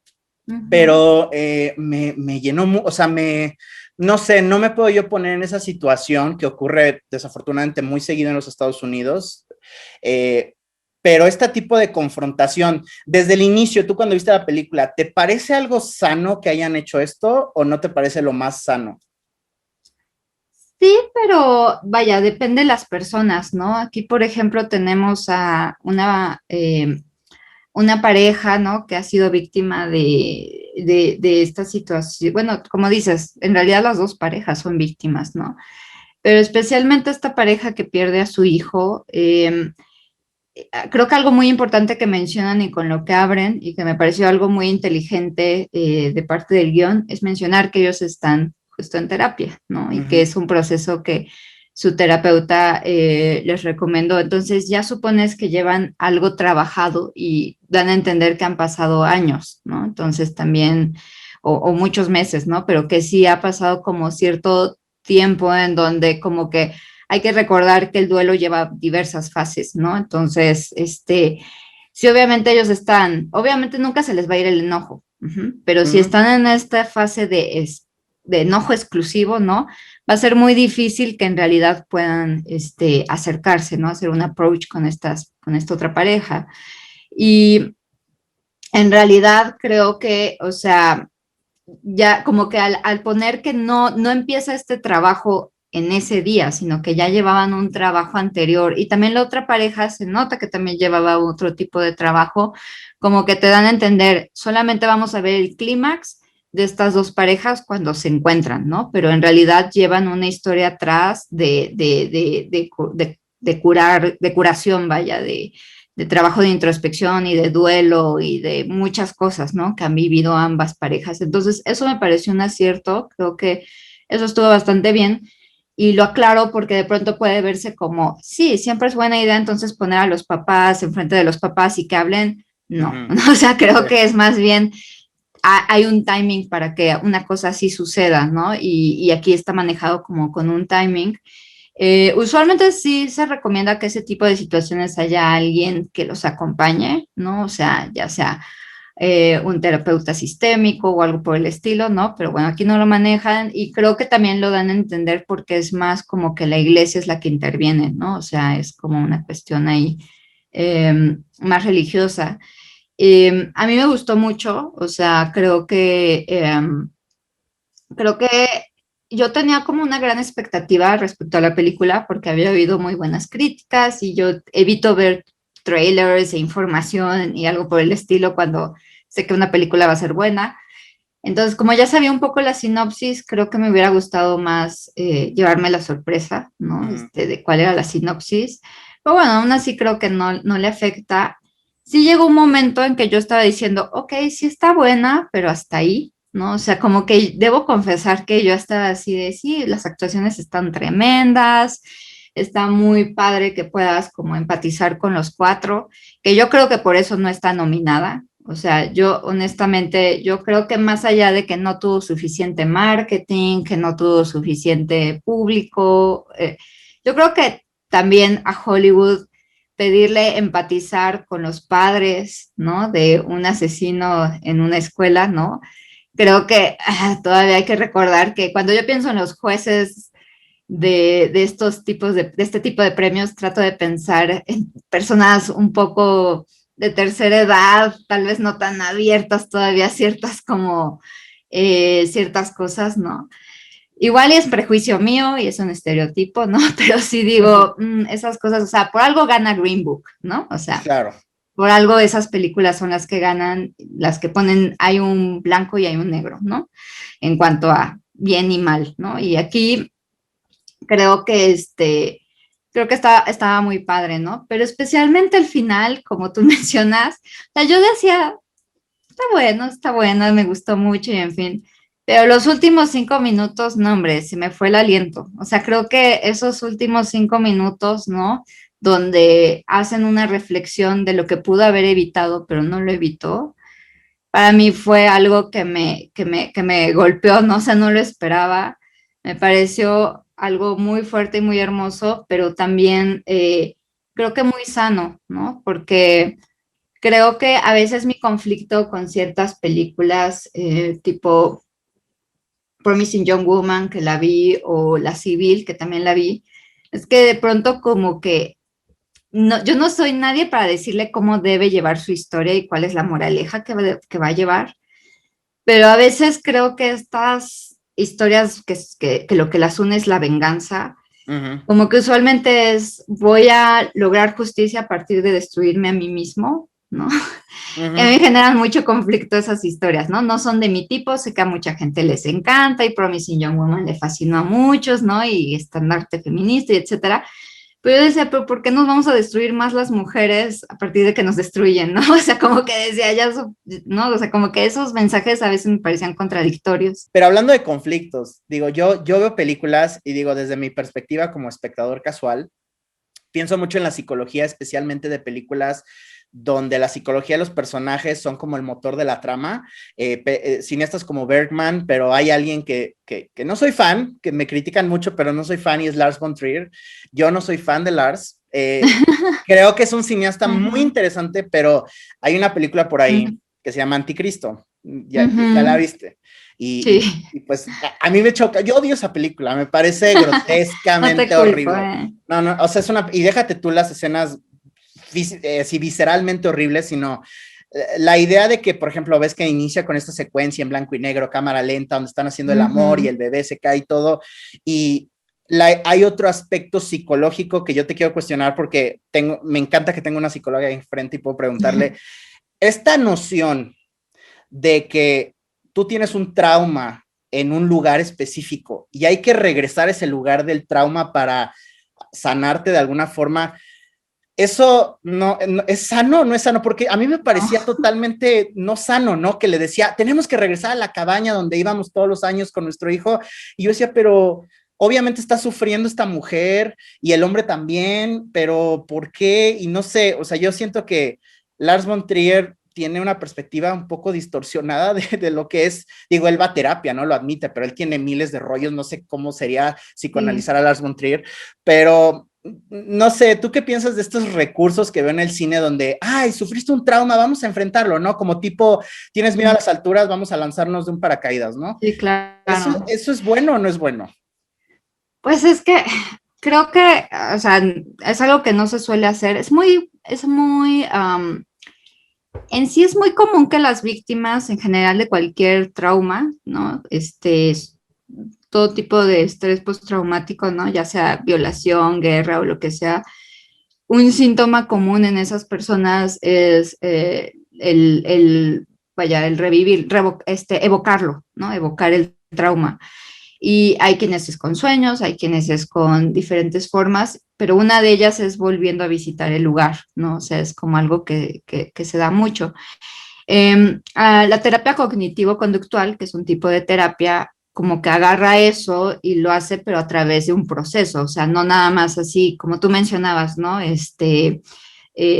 Ujú.
pero me llenó, o sea, no sé, no me puedo yo poner en esa situación que ocurre desafortunadamente muy seguido en los Estados Unidos, eh, pero este tipo de confrontación, desde el inicio, tú cuando viste la película, ¿te parece algo sano que hayan hecho esto o no te parece lo más sano?
Sí, pero vaya, depende de las personas, ¿no? Aquí, por ejemplo, tenemos a una pareja, ¿no? Que ha sido víctima de esta situación. Bueno, como dices, en realidad las dos parejas son víctimas, ¿no? Pero especialmente esta pareja que pierde a su hijo, creo que algo muy importante que mencionan y con lo que abren y que me pareció algo muy inteligente de parte del guión es mencionar que ellos están justo en terapia, ¿no? Y que
Ujú,
es un proceso que su terapeuta les recomendó. Entonces ya supones que llevan algo trabajado y dan a entender que han pasado años, ¿no? Entonces también, o muchos meses, ¿no? Pero que sí ha pasado como cierto tiempo en donde como que hay que recordar que el duelo lleva diversas fases, ¿no? Entonces, sí, obviamente ellos están, obviamente nunca se les va a ir el enojo, pero si
ujú,
están en esta fase de enojo exclusivo, ¿no? Va a ser muy difícil que en realidad puedan acercarse, ¿no? Hacer un approach con esta otra pareja. Y en realidad creo que, o sea, ya como que al poner que no empieza este trabajo en ese día, sino que ya llevaban un trabajo anterior y también la otra pareja se nota que también llevaba otro tipo de trabajo, como que te dan a entender, solamente vamos a ver el clímax de estas dos parejas cuando se encuentran, ¿no? Pero en realidad llevan una historia atrás de curación, vaya, de trabajo de introspección y de duelo y de muchas cosas, ¿no? Que han vivido ambas parejas. Entonces, eso me pareció un acierto, creo que eso estuvo bastante bien y lo aclaro porque de pronto puede verse como, sí, siempre es buena idea entonces poner a los papás enfrente de los papás y que hablen. No,
ujú.
o sea,
Sí.
creo que es más bien hay un timing para que una cosa así suceda, ¿no? Y aquí está manejado como con un timing. Usualmente sí se recomienda que ese tipo de situaciones haya alguien que los acompañe, ¿no? O sea, ya sea un terapeuta sistémico o algo por el estilo, ¿no? Pero bueno, aquí no lo manejan y creo que también lo dan a entender porque es más como que la iglesia es la que interviene, ¿no? O sea, es como una cuestión ahí más religiosa. A mí me gustó mucho, o sea, creo que yo tenía como una gran expectativa respecto a la película porque había oído muy buenas críticas y yo evito ver trailers e información y algo por el estilo cuando sé que una película va a ser buena. Entonces, como ya sabía un poco la sinopsis, creo que me hubiera gustado más llevarme la sorpresa, ¿no?
Ujú.
De cuál era la sinopsis. Pero bueno, aún así creo que no le afecta. Sí llegó un momento en que yo estaba diciendo, ok, sí está buena, pero hasta ahí, ¿no? O sea, como que debo confesar que yo estaba así de, sí, las actuaciones están tremendas, está muy padre que puedas como empatizar con los cuatro, que yo creo que por eso no está nominada. O sea, yo honestamente, yo creo que más allá de que no tuvo suficiente marketing, que no tuvo suficiente público, yo creo que también a Hollywood pedirle empatizar con los padres, ¿no? De un asesino en una escuela, ¿no? Creo que todavía hay que recordar que cuando yo pienso en los jueces de estos tipos de este tipo de premios, trato de pensar en personas un poco de tercera edad, tal vez no tan abiertas todavía a ciertas cosas, ¿no? Igual y es prejuicio mío y es un estereotipo, ¿no? Pero sí digo, esas cosas, o sea, por algo gana Green Book, ¿no? O sea,
Claro.
por algo esas películas son las que ganan, las que ponen, hay un blanco y hay un negro, ¿no? En cuanto a bien y mal, ¿no? Y aquí creo que estaba muy padre, ¿no? Pero especialmente el final, como tú mencionas, o sea, yo decía, está bueno, me gustó mucho y en fin. Pero los últimos 5 minutos, no, hombre, se me fue el aliento. O sea, creo que esos últimos 5 minutos, ¿no? Donde hacen una reflexión de lo que pudo haber evitado, pero no lo evitó, para mí fue algo que me golpeó, ¿no? O sea, no lo esperaba. Me pareció algo muy fuerte y muy hermoso, pero también creo que muy sano, ¿no? Porque creo que a veces mi conflicto con ciertas películas, tipo Promising Young Woman, que la vi, o La Civil, que también la vi, es que de pronto como que no, yo no soy nadie para decirle cómo debe llevar su historia y cuál es la moraleja que va a llevar, pero a veces creo que estas historias que lo que las une es la venganza,
Ujú,
como que usualmente es voy a lograr justicia a partir de destruirme a mí mismo, ¿no? Y a mí
ujú.
me generan mucho conflicto esas historias, ¿no? No son de mi tipo, sé que a mucha gente les encanta y Promising Young Woman le fascinó a muchos, ¿no? Y estandarte feminista y etcétera. Pero yo decía, pero ¿por qué nos vamos a destruir más las mujeres a partir de que nos destruyen, ¿no? O sea, como que decía, ya, ¿no? O sea, como que esos mensajes a veces me parecían contradictorios.
Pero hablando de conflictos, digo, yo veo películas y digo, desde mi perspectiva como espectador casual, pienso mucho en la psicología, especialmente de películas donde la psicología de los personajes son como el motor de la trama, cineastas como Bergman, pero hay alguien que no soy fan, que me critican mucho, pero no soy fan y es Lars von Trier. Yo no soy fan de Lars. Creo que es un cineasta muy
Ujú,
interesante, pero hay una película por
ujú,
ahí que se llama Anticristo. Ya la
ujú.
viste.
Sí,
Y pues a mí me choca, yo odio esa película, me parece
no te
grotescamente
culpo,
horrible.
¿eh?
No, no, o sea, y déjate tú las escenas sí, visceralmente horribles, sino la idea de que, por ejemplo, ves que inicia con esta secuencia en blanco y negro, cámara lenta, donde están haciendo el amor y
Ujú,
el bebé se cae y todo, y hay otro aspecto psicológico que yo te quiero cuestionar porque me encanta que tenga una psicóloga ahí enfrente y puedo preguntarle, esta noción de que tú tienes un trauma en un lugar específico y hay que regresar a ese lugar del trauma para sanarte de alguna forma, eso no es sano, no es sano, porque a mí me parecía
no,
totalmente no sano, ¿no? Que le decía, tenemos que regresar a la cabaña donde íbamos todos los años con nuestro hijo, y yo decía, pero obviamente está sufriendo esta mujer y el hombre también, pero ¿por qué? Y no sé, o sea, yo siento que Lars von Trier tiene una perspectiva un poco distorsionada de lo que es, digo, él va a terapia, ¿no? Lo admite, pero él tiene miles de rollos, no sé cómo sería
sí.
psicoanalizar a Lars von Trier, pero no sé, ¿tú qué piensas de estos recursos que veo en el cine donde, ay, sufriste un trauma, vamos a enfrentarlo, ¿no? Como tipo, tienes miedo a las alturas, vamos a lanzarnos de un paracaídas, ¿no?
Sí, claro.
¿Eso es bueno o no es bueno?
Pues es que creo que, o sea, es algo que no se suele hacer. En sí es muy común que las víctimas en general de cualquier trauma, ¿no? Todo tipo de estrés postraumático, ¿no? Ya sea violación, guerra o lo que sea, un síntoma común en esas personas es vaya, el revivir, evocarlo, ¿no? Evocar el trauma. Y hay quienes es con sueños, hay quienes es con diferentes formas, pero una de ellas es volviendo a visitar el lugar, ¿no? O sea, es como algo que se da mucho. La terapia cognitivo-conductual, que es un tipo de terapia, como que agarra eso y lo hace, pero a través de un proceso, o sea, no nada más así, como tú mencionabas, ¿no?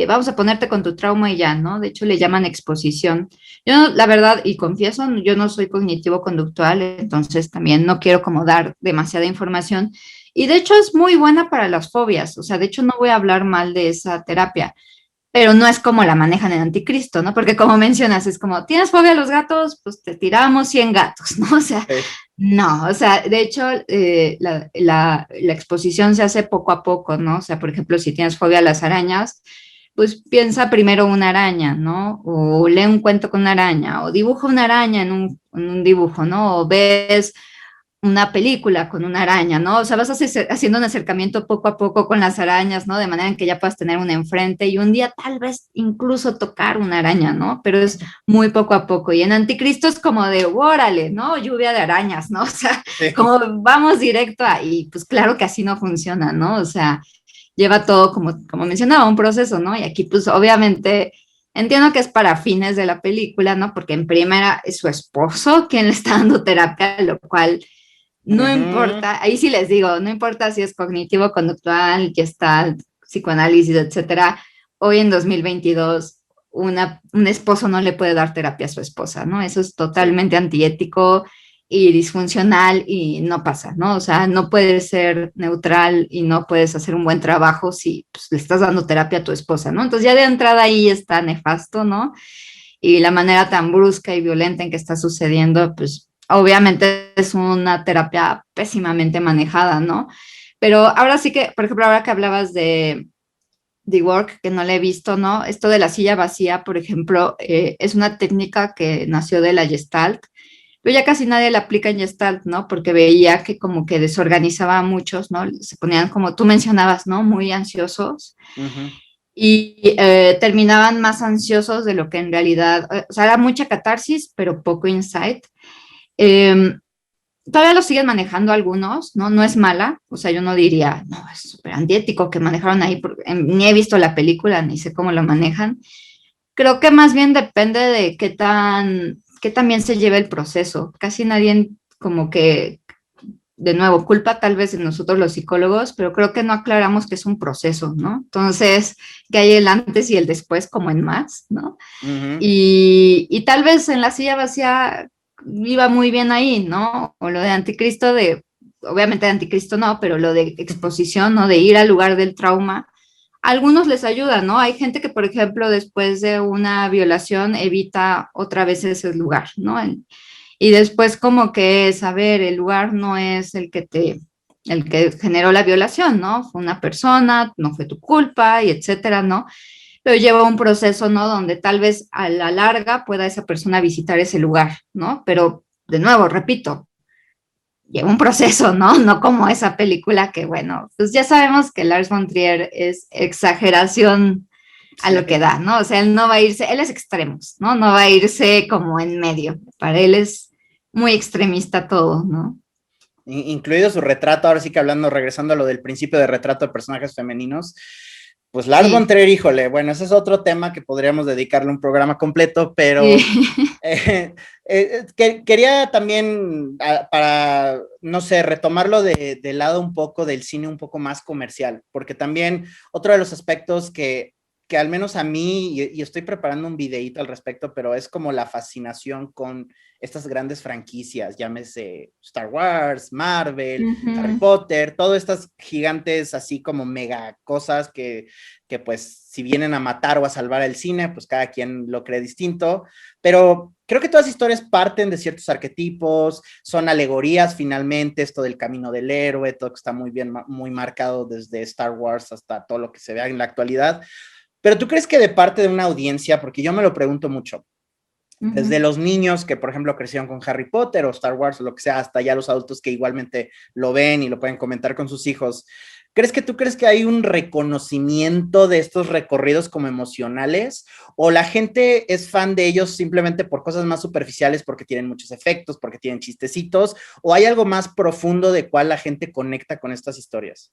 Vamos a ponerte con tu trauma y ya, ¿no? De hecho, le llaman exposición. Yo, la verdad, y confieso, yo no soy cognitivo-conductual, entonces también no quiero como dar demasiada información. Y de hecho es muy buena para las fobias, o sea, de hecho no voy a hablar mal de esa terapia, pero no es como la manejan en Anticristo, ¿no? Porque como mencionas, es como, ¿tienes fobia a los gatos? Pues te tiramos 100 gatos, ¿no? O sea,
Sí.
no, o sea, de hecho, la exposición se hace poco a poco, ¿no? O sea, por ejemplo, si tienes fobia a las arañas, pues piensa primero una araña, ¿no? O lee un cuento con una araña, o dibuja una araña en un dibujo, ¿no? O ves una película con una araña, ¿no? O sea, vas haciendo un acercamiento poco a poco con las arañas, ¿no? De manera en que ya puedas tener una enfrente y un día tal vez incluso tocar una araña, ¿no? Pero es muy poco a poco. Y en Anticristo es como de, órale, ¿no? Lluvia de arañas, ¿no? O sea,
Sí.
como vamos directo ahí. Pues claro que así no funciona, ¿no? O sea, lleva todo, como mencionaba, un proceso, ¿no? Y aquí, pues obviamente... Entiendo que es para fines de la película, ¿no? Porque en primera es su esposo quien le está dando terapia, lo cual no
Ujú.
importa, ahí sí les digo, no importa si es cognitivo, conductual, gestalt, psicoanálisis, etcétera. Hoy en 2022, un esposo no le puede dar terapia a su esposa, ¿no? Eso es
Sí.
totalmente antiético y disfuncional y no pasa, ¿no? O sea, no puedes ser neutral y no puedes hacer un buen trabajo si pues, le estás dando terapia a tu esposa, ¿no? Entonces ya de entrada ahí está nefasto, ¿no? Y la manera tan brusca y violenta en que está sucediendo, pues obviamente es una terapia pésimamente manejada, ¿no? Pero ahora sí que, por ejemplo, ahora que hablabas de The Work, que no le he visto, ¿no? Esto de la silla vacía, por ejemplo, es una técnica que nació de la Gestalt, pero ya casi nadie la aplica en Gestalt, ¿no? Porque veía que como que desorganizaba a muchos, ¿no? Se ponían, como tú mencionabas, ¿no? Muy ansiosos
Ujú.
y terminaban más ansiosos de lo que en realidad, o sea, era mucha catarsis, pero poco insight. Eh, Todavía lo siguen manejando algunos, ¿no? No es mala, o sea, yo no diría, no, es súper antiético que manejaron ahí, porque ni he visto la película, ni sé cómo lo manejan. Creo que más bien depende de qué tan bien se lleva el proceso. Casi nadie como que de nuevo, culpa tal vez de nosotros los psicólogos, pero creo que no aclaramos que es un proceso, ¿no? Entonces, que hay el antes y el después como en más, ¿no?
Ujú.
Y tal vez en la silla vacía iba muy bien ahí, ¿no? O lo de anticristo, obviamente de anticristo no, pero lo de exposición, ¿no? De ir al lugar del trauma. A algunos les ayuda, ¿no? Hay gente que, por ejemplo, después de una violación evita otra vez ese lugar, ¿no? Y después como que saber, el lugar no es el que generó la violación, ¿no? Fue una persona, no fue tu culpa y etcétera, ¿no? Pero lleva un proceso, ¿no? Donde tal vez a la larga pueda esa persona visitar ese lugar, ¿no? Pero de nuevo, repito, lleva un proceso, ¿no? No como esa película que, bueno, pues ya sabemos que Lars von Trier es exageración a lo que
Sí.
da, ¿no? O sea, él no va a irse, él es extremos, ¿no? No va a irse como en medio. Para él es muy extremista todo, ¿no?
Incluido su retrato, ahora sí que hablando, regresando a lo del principio de retrato de personajes femeninos, pues Lars von
Sí,
Trier, híjole, bueno, ese es otro tema que podríamos dedicarle un programa completo,
sí.
pero quería también, para, no sé, retomarlo de lado un poco del cine un poco más comercial, porque también otro de los aspectos que al menos a mí, y estoy preparando un videíto al respecto, pero es como la fascinación con estas grandes franquicias, llámese Star Wars, Marvel, Harry
Ujú.
Potter, todas estas gigantes así como mega cosas que pues si vienen a matar o a salvar el cine, pues cada quien lo cree distinto, pero creo que todas las historias parten de ciertos arquetipos, son alegorías finalmente, esto del camino del héroe, todo que está muy bien, muy marcado desde Star Wars hasta todo lo que se vea en la actualidad, pero tú crees que de parte de una audiencia, porque yo me lo pregunto mucho, desde
Ujú.
los niños que, por ejemplo, crecieron con Harry Potter o Star Wars o lo que sea, hasta ya los adultos que igualmente lo ven y lo pueden comentar con sus hijos. ¿Tú crees que hay un reconocimiento de estos recorridos como emocionales? ¿O la gente es fan de ellos simplemente por cosas más superficiales, porque tienen muchos efectos, porque tienen chistecitos? ¿O hay algo más profundo de cuál la gente conecta con estas historias?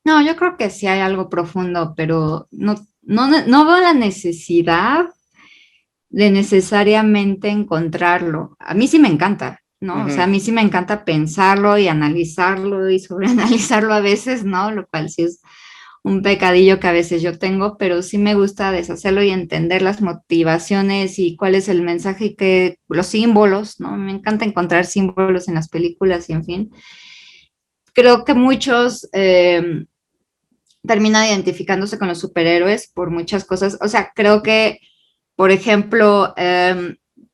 No, yo creo que sí hay algo profundo, pero no veo la necesidad de necesariamente encontrarlo. A mí sí me encanta,
Uh
¿no? O sea, a
-huh.
mí sí me encanta pensarlo y analizarlo y sobreanalizarlo a veces, ¿no? Lo cual sí es un pecadillo que a veces yo tengo, pero sí me gusta deshacerlo y entender las motivaciones y cuál es el mensaje y que los símbolos, ¿no? Me encanta encontrar símbolos en las películas y en fin. Creo que muchos termina identificándose con los superhéroes por muchas cosas. O sea, creo que, por ejemplo,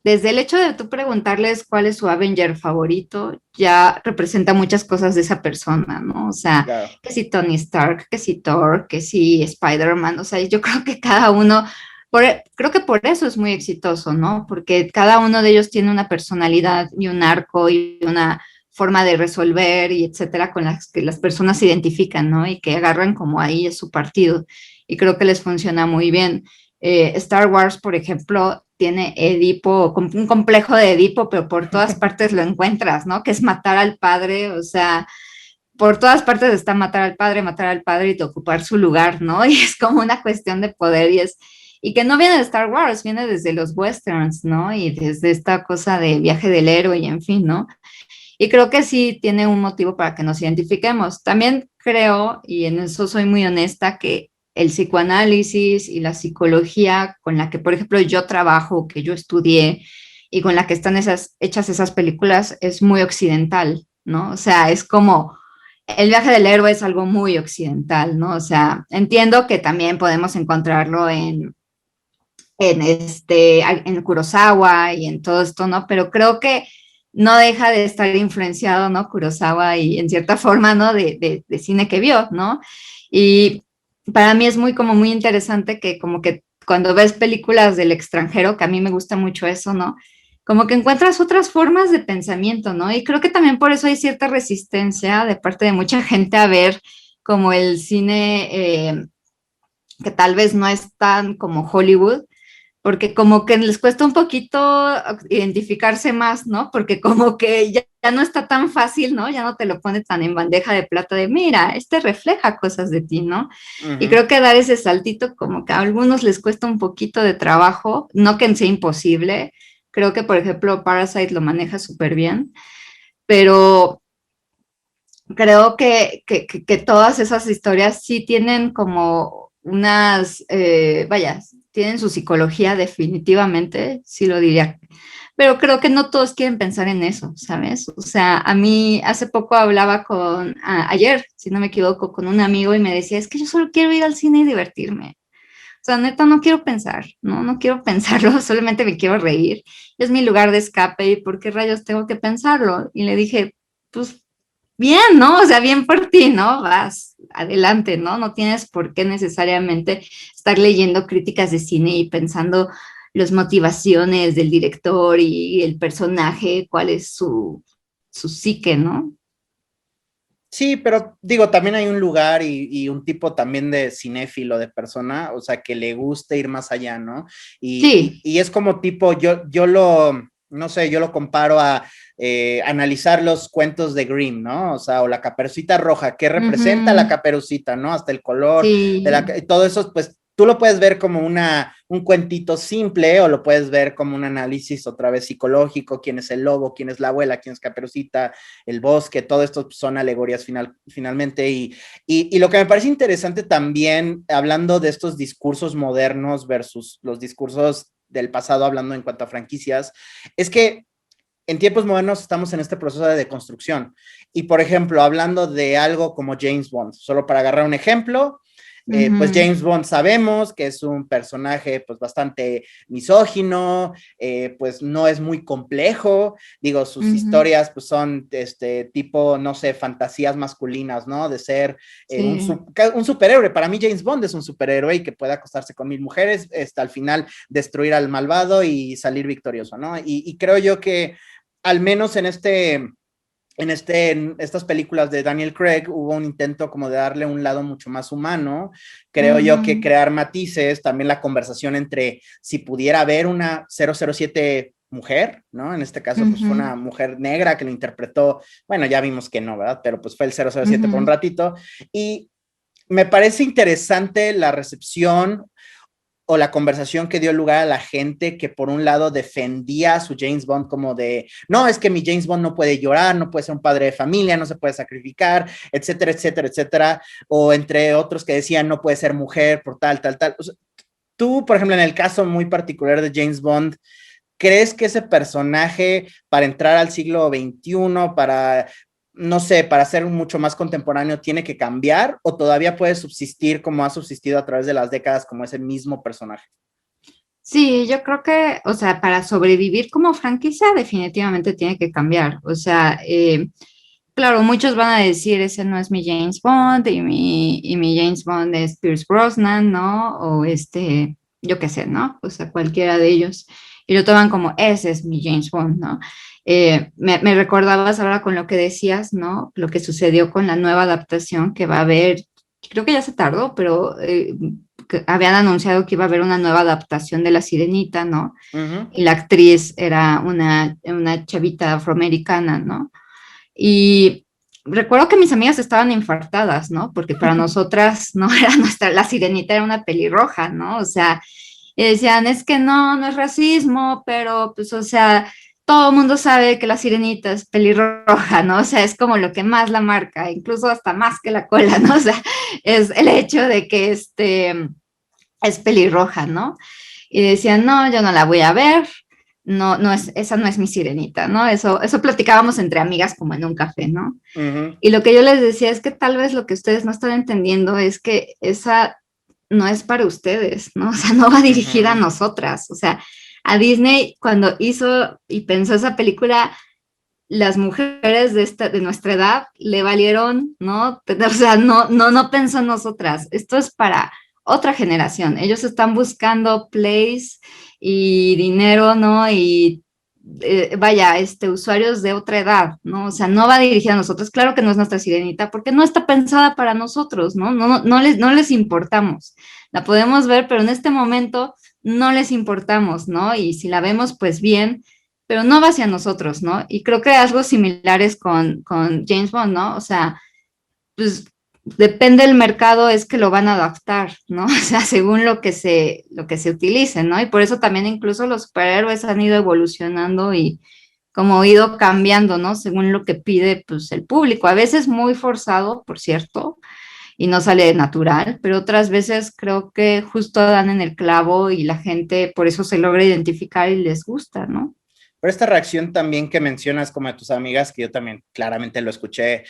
desde el hecho de tú preguntarles cuál es su Avenger favorito, ya representa muchas cosas de esa persona, ¿no? O sea,
Claro.
que si Tony Stark, que si Thor, que si Spider-Man, o sea, yo creo que cada uno, creo que por eso es muy exitoso, ¿no? Porque cada uno de ellos tiene una personalidad y un arco y una forma de resolver y etcétera, con las que las personas se identifican, ¿no? Y que agarran como ahí es su partido. Y creo que les funciona muy bien. Star Wars, por ejemplo, tiene Edipo, un complejo de Edipo, pero por todas partes lo encuentras, ¿no? Que es matar al padre, o sea, por todas partes está matar al padre y ocupar su lugar, ¿no? Y es como una cuestión de poder y que no viene de Star Wars, viene desde los westerns, ¿no? Y desde esta cosa de viaje del héroe y en fin, ¿no? Y creo que sí tiene un motivo para que nos identifiquemos. También creo, y en eso soy muy honesta, que el psicoanálisis y la psicología con la que, por ejemplo, yo trabajo, que yo estudié y con la que están hechas esas películas es muy occidental, ¿no? O sea, es como el viaje del héroe es algo muy occidental, ¿no? O sea, entiendo que también podemos encontrarlo en Kurosawa y en todo esto, ¿no? Pero creo que no deja de estar influenciado, ¿no? Kurosawa y en cierta forma, ¿no? De cine que vio, ¿no? Y para mí es como muy interesante que como que cuando ves películas del extranjero, que a mí me gusta mucho eso, ¿no? Como que encuentras otras formas de pensamiento, ¿no? Y creo que también por eso hay cierta resistencia de parte de mucha gente a ver como el cine que tal vez no es tan como Hollywood, porque como que les cuesta un poquito identificarse más, ¿no? Porque como que ya no está tan fácil, ¿no? Ya no te lo pone tan en bandeja de plata de, mira, este refleja cosas de ti, ¿no? Y
Ujú.
creo que dar ese saltito como que a algunos les cuesta un poquito de trabajo, no que sea imposible. Creo que, por ejemplo, Parasite lo maneja súper bien, pero creo que todas esas historias sí tienen como unas, vaya, tienen su psicología definitivamente, sí lo diría, pero creo que no todos quieren pensar en eso, ¿sabes? O sea, a mí hace poco hablaba ayer, si no me equivoco, con un amigo y me decía, es que yo solo quiero ir al cine y divertirme. O sea, neta, no quiero pensar, ¿no? No quiero pensarlo, solamente me quiero reír. Es mi lugar de escape y ¿por qué rayos tengo que pensarlo? Y le dije, pues bien, ¿no? O sea, bien por ti, ¿no? Vas adelante, ¿no? No tienes por qué necesariamente estar leyendo críticas de cine y pensando las motivaciones del director y el personaje, cuál es su psique, ¿no?
Sí, pero digo, también hay un lugar y un tipo también de cinéfilo, de persona, o sea, que le guste ir más allá, ¿no?
Sí.
Y es como tipo, yo lo, no sé, yo lo comparo a analizar los cuentos de Grimm, ¿no? O sea, o la Caperucita Roja, ¿qué representa la
Ujú,
Caperucita, ¿no? Hasta el color,
sí.
todo eso, pues tú lo puedes ver como un cuentito simple o lo puedes ver como un análisis otra vez psicológico, quién es el lobo, quién es la abuela, quién es Caperucita, el bosque, todo esto son alegorías finalmente. Y lo que me parece interesante también, hablando de estos discursos modernos versus los discursos del pasado, hablando en cuanto a franquicias, es que en tiempos modernos estamos en este proceso de deconstrucción. Y, por ejemplo, hablando de algo como James Bond, solo para agarrar un ejemplo, pues
Ujú,
James Bond sabemos que es un personaje pues bastante misógino, pues no es muy complejo, digo, sus
ujú,
historias pues son tipo, no sé, fantasías masculinas, ¿no? De ser
sí.
un superhéroe. Para mí James Bond es un superhéroe y que puede acostarse con 1000 mujeres, al final destruir al malvado y salir victorioso, ¿no? Y creo yo que al menos en estas películas de Daniel Craig hubo un intento como de darle un lado mucho más humano. Creo yo que
Ujú,
crear matices, también la conversación entre si pudiera haber una 007 mujer, ¿no? En este caso, pues fue
ujú,
una mujer negra que lo interpretó, bueno, ya vimos que no, ¿verdad? Pero pues fue el 007 por un
ujú.
ratito. Y me parece interesante la recepción o la conversación que dio lugar a la gente que por un lado defendía a su James Bond como de, no, es que mi James Bond no puede llorar, no puede ser un padre de familia, no se puede sacrificar, etcétera, etcétera, etcétera, o entre otros que decían no puede ser mujer por tal, tal, tal. O sea, tú, por ejemplo, en el caso muy particular de James Bond, ¿crees que ese personaje para entrar al siglo XXI, para no sé, para ser mucho más contemporáneo, tiene que cambiar o todavía puede subsistir como ha subsistido a través de las décadas como ese mismo personaje?
Sí, yo creo que, o sea, para sobrevivir como franquicia definitivamente tiene que cambiar. O sea, claro, muchos van a decir, ese no es mi James Bond y mi James Bond es Pierce Brosnan, ¿no? O yo qué sé, ¿no? O sea, cualquiera de ellos. Y lo toman como, ese es mi James Bond, ¿no? Me recordabas ahora con lo que decías, ¿no? Lo que sucedió con la nueva adaptación que va a haber, creo que ya se tardó, pero que habían anunciado que iba a haber una nueva adaptación de La Sirenita, ¿no?
Uh-huh.
Y la actriz era una chavita afroamericana, ¿no? Y recuerdo que mis amigas estaban infartadas, ¿no? Porque para nosotras, ¿no? Era la Sirenita era una pelirroja, ¿no? O sea, y decían, es que no es racismo, pero pues, o sea, todo el mundo sabe que la Sirenita es pelirroja, ¿no? O sea, es como lo que más la marca, incluso hasta más que la cola, ¿no? O sea, es el hecho de que es pelirroja, ¿no? Y decían, no, yo no la voy a ver, esa no es mi Sirenita, ¿no? Eso platicábamos entre amigas como en un café, ¿no?
Uh-huh.
Y lo que yo les decía es que tal vez lo que ustedes no están entendiendo es que esa no es para ustedes, ¿no? O sea, no va dirigida a
Uh-huh.
nosotras, o sea, a Disney cuando hizo y pensó esa película, las mujeres de nuestra edad le valieron, ¿no? O sea, no pensó en nosotras. Esto es para otra generación. Ellos están buscando plays y dinero, ¿no? Y vaya, usuarios de otra edad, ¿no? O sea, no va dirigida a nosotros. Claro que no es nuestra Sirenita, porque no está pensada para nosotros, ¿no? No les importamos. La podemos ver, pero en este momento no les importamos, ¿no? Y si la vemos, pues bien, pero no va hacia nosotros, ¿no? Y creo que algo similar es con James Bond, ¿no? O sea, pues depende del mercado, es que lo van a adaptar, ¿no? O sea, según lo que se utilice, ¿no? Y por eso también incluso los superhéroes han ido evolucionando y como ido cambiando, ¿no? Según lo que pide, pues, el público. A veces muy forzado, por cierto, y no sale natural, pero otras veces creo que justo dan en el clavo y la gente por eso se logra identificar y les gusta, ¿no?
Pero esta reacción también que mencionas como de tus amigas, que yo también claramente lo escuché,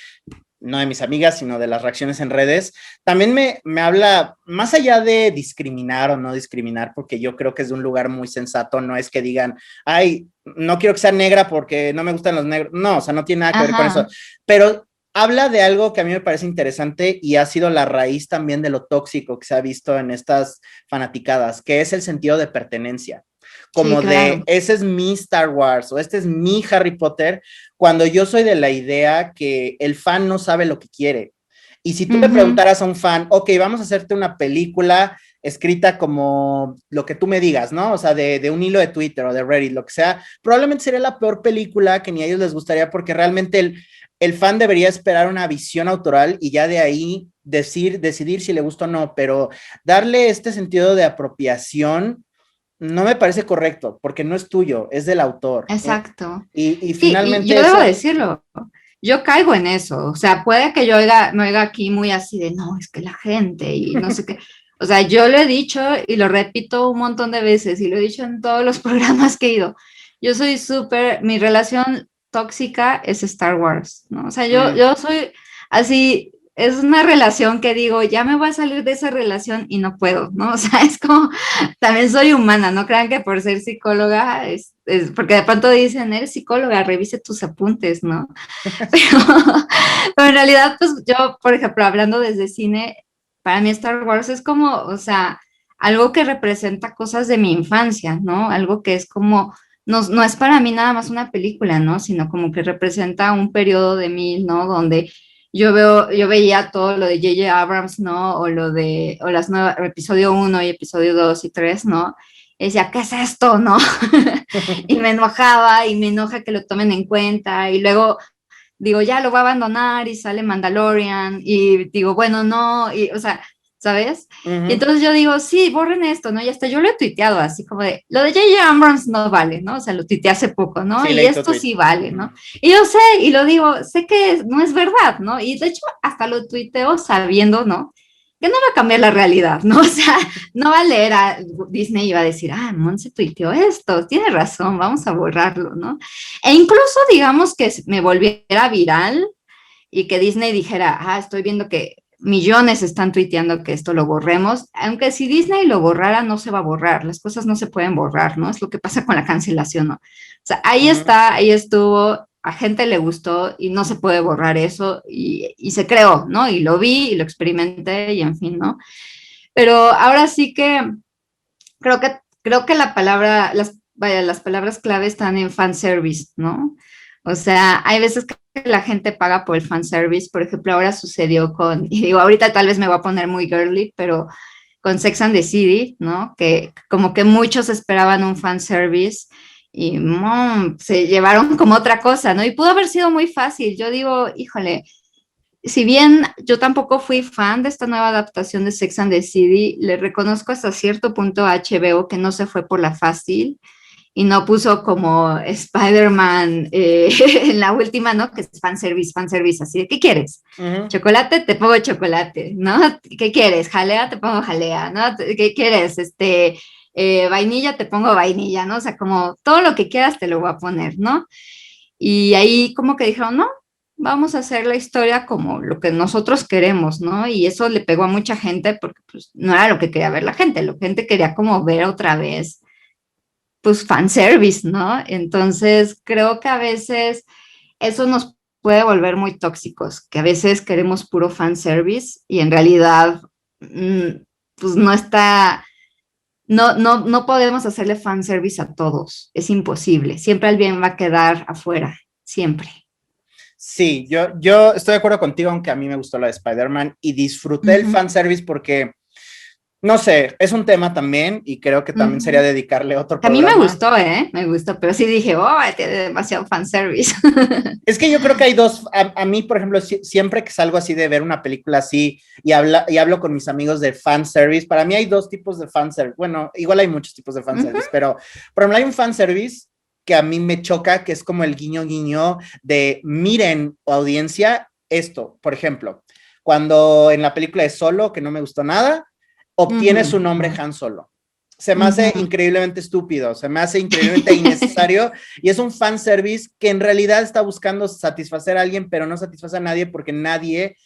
no de mis amigas, sino de las reacciones en redes, también me habla, más allá de discriminar o no discriminar, porque yo creo que es de un lugar muy sensato, no es que digan, ay, no quiero que sea negra porque no me gustan los negros, no, o sea, no tiene nada que ver con eso, pero habla de algo que a mí me parece interesante y ha sido la raíz también de lo tóxico que se ha visto en estas fanaticadas, que es el sentido de pertenencia.
Sí,
Como de,
claro.
ese es mi Star Wars o este es mi Harry Potter, cuando yo soy de la idea que el fan no sabe lo que quiere. Y si tú le
Uh-huh.
preguntaras a un fan, ok, vamos a hacerte una película escrita como lo que tú me digas, ¿no? O sea, de un hilo de Twitter o de Reddit, lo que sea, probablemente sería la peor película que ni a ellos les gustaría porque realmente el fan debería esperar una visión autoral y ya de ahí decidir si le gusta o no, pero darle este sentido de apropiación no me parece correcto, porque no es tuyo, es del autor.
Exacto.
Y
Sí, y
finalmente
yo debo
eso.
decirlo, yo caigo en eso, o sea, puede que yo me oiga aquí muy así de, no, es que la gente y no sé qué, o sea, yo lo he dicho y lo repito un montón de veces y lo he dicho en todos los programas que he ido, yo soy súper, mi relación tóxica es Star Wars, ¿no? O sea, yo soy así, es una relación que digo, ya me voy a salir de esa relación y no puedo, ¿no? O sea, es como, también soy humana, no crean que por ser psicóloga, porque de pronto dicen, eres psicóloga, revise tus apuntes, ¿no? Pero, pero en realidad, pues yo, por ejemplo, hablando desde cine, para mí Star Wars es como, o sea, algo que representa cosas de mi infancia, ¿no? Algo que es como, no es para mí nada más una película, ¿no? Sino como que representa un periodo de mí, ¿no? Donde yo veía todo lo de J.J. Abrams, ¿no? O las nuevas, episodio 1 y episodio 2 y 3, ¿no? Y decía, ¿qué es esto, no? Y me enojaba y me enoja que lo tomen en cuenta y luego digo, ya lo voy a abandonar y sale Mandalorian y digo, bueno, no, y o sea, ¿sabes? Y
Uh-huh.
entonces yo digo, sí, borren esto, ¿no? Y hasta yo lo he tuiteado así como de, lo de J.J. Abrams no vale, ¿no? O sea, lo tuiteé hace poco, ¿no?
Sí,
Y
leí tu
esto
tweet.
sí vale, ¿no?
Uh-huh.
Y yo sé, y lo digo, sé que no es verdad, ¿no? Y de hecho hasta lo tuiteo sabiendo, ¿no? Que no va a cambiar la realidad, ¿no? O sea, no va a leer a Disney y va a decir, ah, Monse tuiteó esto, tiene razón, vamos a borrarlo, ¿no? E incluso digamos que me volviera viral, y que Disney dijera, estoy viendo que millones están tuiteando que esto lo borremos, aunque si Disney lo borrara, no se va a borrar, las cosas no se pueden borrar, ¿no? Es lo que pasa con la cancelación, ¿no? O sea, ahí está, ahí estuvo, a gente le gustó y no se puede borrar eso y se creó, ¿no? Y lo vi y lo experimenté y en fin, ¿no? Pero ahora sí que creo que la palabra, las palabras clave están en fanservice, ¿no? O sea, hay veces que la gente paga por el fanservice, por ejemplo, ahora sucedió con, y digo, ahorita tal vez me voy a poner muy girly, pero con Sex and the City, ¿no? Que como que muchos esperaban un fanservice y se llevaron como otra cosa, ¿no? Y pudo haber sido muy fácil. Yo digo, híjole, si bien yo tampoco fui fan de esta nueva adaptación de Sex and the City, le reconozco hasta cierto punto a HBO que no se fue por la fácil y no puso como Spider-Man en la última, ¿no? Que es fanservice, así de, ¿qué quieres? Chocolate, te pongo chocolate, ¿no? ¿Qué quieres? Jalea, te pongo jalea, ¿no? ¿Qué quieres? Vainilla, te pongo vainilla, ¿no? O sea, como todo lo que quieras te lo voy a poner, ¿no? Y ahí como que dijeron, no, vamos a hacer la historia como lo que nosotros queremos, ¿no? Y eso le pegó a mucha gente porque pues no era lo que quería ver la gente quería como ver otra vez, pues fanservice, ¿no? Entonces creo que a veces eso nos puede volver muy tóxicos, que a veces queremos puro fanservice y en realidad pues no está, no podemos hacerle fanservice a todos, es imposible, siempre alguien va a quedar afuera, siempre.
Sí, yo estoy de acuerdo contigo, aunque a mí me gustó la de Spider-Man y disfruté el fanservice porque, no sé, es un tema también y creo que también sería dedicarle otro
A mí
programa.
me gustó, pero sí dije, tiene demasiado fanservice.
Es que yo creo que hay dos, a mí, por ejemplo, siempre que salgo así de ver una película así y hablo con mis amigos de fanservice, para mí hay dos tipos de fanservice. Bueno, igual hay muchos tipos de fanservice, pero por ejemplo hay un fanservice que a mí me choca, que es como el guiño guiño de miren, audiencia, esto, por ejemplo, cuando en la película de Solo, que no me gustó nada, obtiene su nombre Han Solo. Se me hace increíblemente estúpido, se me hace increíblemente innecesario y es un fanservice que en realidad está buscando satisfacer a alguien, pero no satisface a nadie porque nadie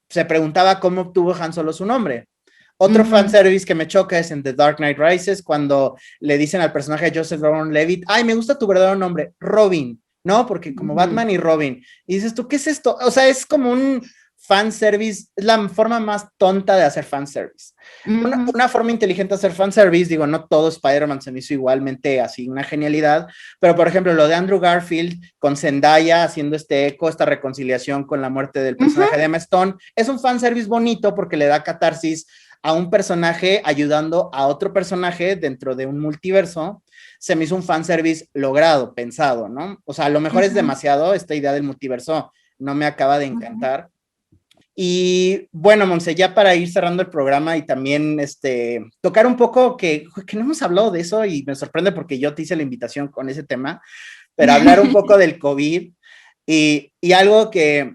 se preguntaba cómo obtuvo Han Solo su nombre. Otro fanservice que me choca es en The Dark Knight Rises, cuando le dicen al personaje de Joseph Gordon-Levitt, ay, me gusta tu verdadero nombre, Robin, ¿no? Porque como Batman y Robin. Y dices tú, ¿qué es esto? O sea, es como un fanservice, es la forma más tonta de hacer fanservice. Una forma inteligente de hacer fanservice, digo, no todo Spider-Man se me hizo igualmente así una genialidad, pero por ejemplo, lo de Andrew Garfield con Zendaya haciendo este eco, esta reconciliación con la muerte del personaje de Emma Stone, es un fanservice bonito porque le da catarsis a un personaje ayudando a otro personaje dentro de un multiverso. Se me hizo un fanservice logrado, pensado, ¿no? O sea, a lo mejor es demasiado esta idea del multiverso, no me acaba de encantar. Y bueno, Monse, ya para ir cerrando el programa y también tocar un poco que no hemos hablado de eso y me sorprende porque yo te hice la invitación con ese tema, pero hablar un poco del COVID y algo que,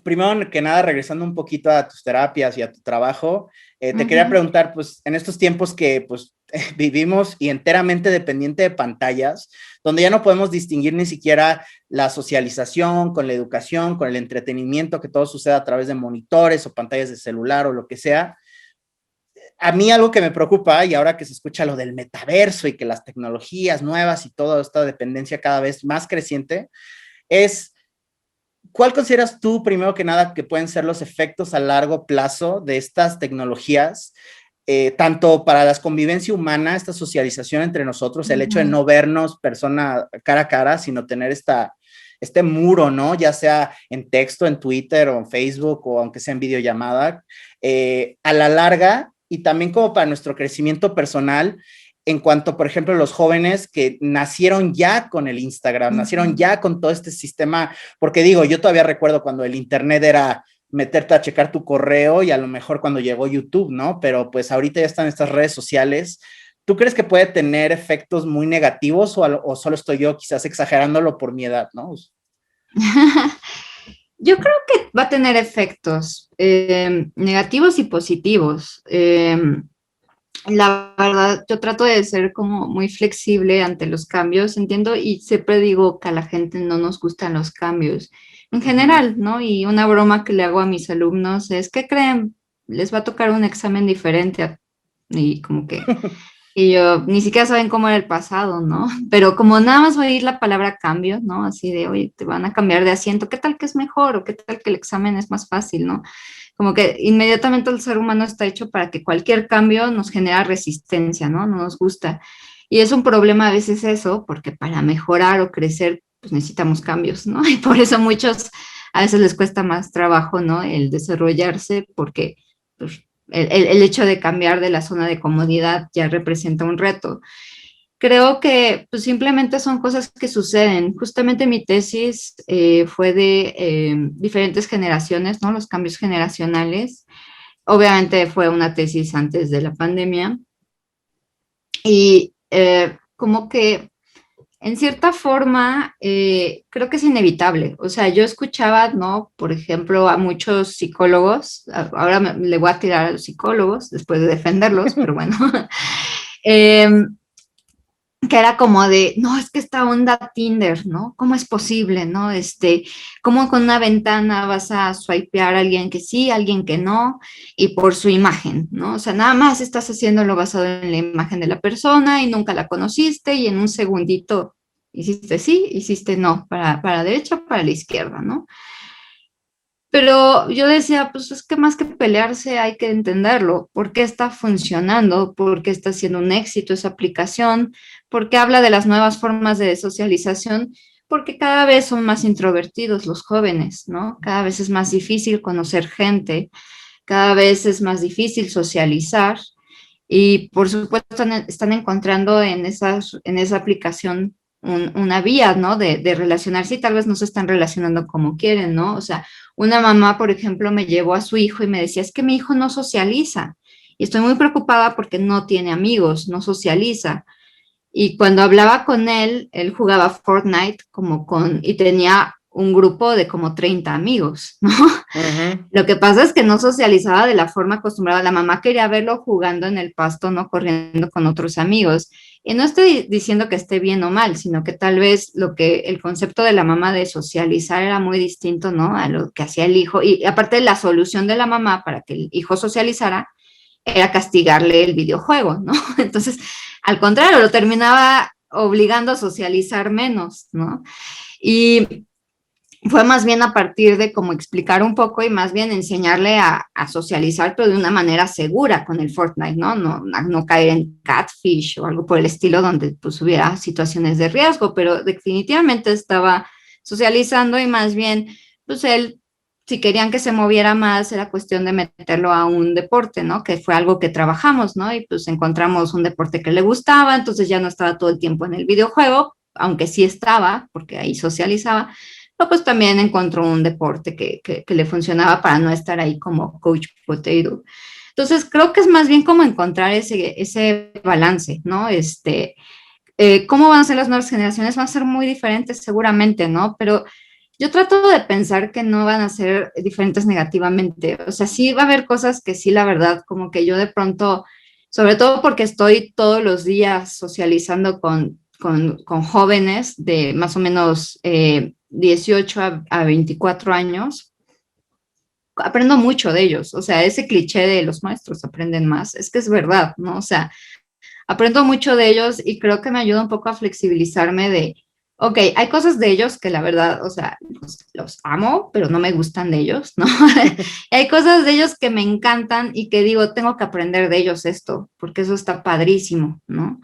primero que nada, regresando un poquito a tus terapias y a tu trabajo, te quería preguntar, pues, en estos tiempos que, pues, vivimos y enteramente dependiente de pantallas, donde ya no podemos distinguir ni siquiera la socialización con la educación, con el entretenimiento, que todo sucede a través de monitores o pantallas de celular o lo que sea. A mí algo que me preocupa, y ahora que se escucha lo del metaverso y que las tecnologías nuevas y toda esta dependencia cada vez más creciente, es ¿cuál consideras tú, primero que nada, que pueden ser los efectos a largo plazo de estas tecnologías, tanto para la convivencia humana, esta socialización entre nosotros, el hecho de no vernos persona cara a cara, sino tener este muro, ¿no? Ya sea en texto, en Twitter o en Facebook o aunque sea en videollamada, a la larga y también como para nuestro crecimiento personal, en cuanto, por ejemplo, los jóvenes que nacieron ya con el Instagram, nacieron ya con todo este sistema, porque digo, yo todavía recuerdo cuando el Internet era meterte a checar tu correo y a lo mejor cuando llegó YouTube, ¿no? Pero pues ahorita ya están estas redes sociales. ¿Tú crees que puede tener efectos muy negativos o solo estoy yo quizás exagerándolo por mi edad, ¿no?
Yo creo que va a tener efectos negativos y positivos. La verdad, yo trato de ser como muy flexible ante los cambios, entiendo, y siempre digo que a la gente no nos gustan los cambios, en general, ¿no? Y una broma que le hago a mis alumnos es, ¿qué creen? Les va a tocar un examen diferente y como que, y yo, ni siquiera saben cómo era el pasado, ¿no? Pero como nada más oír la palabra cambio, ¿no? Así de, oye, te van a cambiar de asiento, ¿qué tal que es mejor? ¿O qué tal que el examen es más fácil, ¿no? Como que inmediatamente el ser humano está hecho para que cualquier cambio nos genera resistencia, ¿no? No nos gusta. Y es un problema a veces eso, porque para mejorar o crecer, pues necesitamos cambios, ¿no? Y por eso muchos a veces les cuesta más trabajo, ¿no? El desarrollarse, porque pues, el hecho de cambiar de la zona de comodidad ya representa un reto. Creo que pues, simplemente son cosas que suceden. Justamente mi tesis fue de diferentes generaciones, ¿no? Los cambios generacionales. Obviamente fue una tesis antes de la pandemia y como que en cierta forma creo que es inevitable. O sea, yo escuchaba, ¿no? Por ejemplo, a muchos psicólogos, ahora le voy a tirar a los psicólogos después de defenderlos, pero bueno. eh, que era como de, no, es que esta onda Tinder, ¿no? ¿Cómo es posible, no? ¿Cómo con una ventana vas a swipear a alguien que sí, a alguien que no, y por su imagen, ¿no? O sea, nada más estás haciéndolo basado en la imagen de la persona y nunca la conociste y en un segundito hiciste sí, hiciste no, para la derecha o para la izquierda, ¿no? Pero yo decía, pues es que más que pelearse hay que entenderlo, por qué está funcionando, por qué está siendo un éxito esa aplicación, por qué habla de las nuevas formas de socialización, porque cada vez son más introvertidos los jóvenes, ¿no? Cada vez es más difícil conocer gente, cada vez es más difícil socializar y por supuesto están encontrando en esa aplicación una vía, ¿no? De relacionarse y tal vez no se están relacionando como quieren, ¿no? O sea, una mamá, por ejemplo, me llevó a su hijo y me decía, es que mi hijo no socializa y estoy muy preocupada porque no tiene amigos, no socializa. Y cuando hablaba con él jugaba Fortnite y tenía un grupo de como 30 amigos, ¿no?
Ujú.
Lo que pasa es que no socializaba de la forma acostumbrada. La mamá quería verlo jugando en el pasto, no corriendo con otros amigos. Y no estoy diciendo que esté bien o mal, sino que tal vez el concepto de la mamá de socializar era muy distinto, ¿no? A lo que hacía el hijo. Y aparte la solución de la mamá para que el hijo socializara era castigarle el videojuego, ¿no? Entonces, al contrario, lo terminaba obligando a socializar menos, ¿no? Y fue más bien a partir de como explicar un poco y más bien enseñarle a socializar, pero de una manera segura con el Fortnite, ¿no? No caer en catfish o algo por el estilo donde pues hubiera situaciones de riesgo, pero definitivamente estaba socializando y más bien, pues él, si querían que se moviera más, era cuestión de meterlo a un deporte, ¿no? Que fue algo que trabajamos, ¿no? Y pues encontramos un deporte que le gustaba, entonces ya no estaba todo el tiempo en el videojuego, aunque sí estaba, porque ahí socializaba, pero pues también encontró un deporte que le funcionaba para no estar ahí como coach potato. Entonces, creo que es más bien como encontrar ese balance, ¿no? ¿Cómo van a ser las nuevas generaciones? Van a ser muy diferentes seguramente, ¿no? Pero yo trato de pensar que no van a ser diferentes negativamente. O sea, sí va a haber cosas que sí, la verdad, como que yo de pronto, sobre todo porque estoy todos los días socializando con jóvenes de más o menos 18 a 24 años, aprendo mucho de ellos. O sea, ese cliché de los maestros aprenden más, es que es verdad, ¿no? O sea, aprendo mucho de ellos y creo que me ayuda un poco a flexibilizarme de, ok, hay cosas de ellos que la verdad, o sea, los amo, pero no me gustan de ellos, ¿no? Y hay cosas de ellos que me encantan y que digo, tengo que aprender de ellos esto, porque eso está padrísimo, ¿no?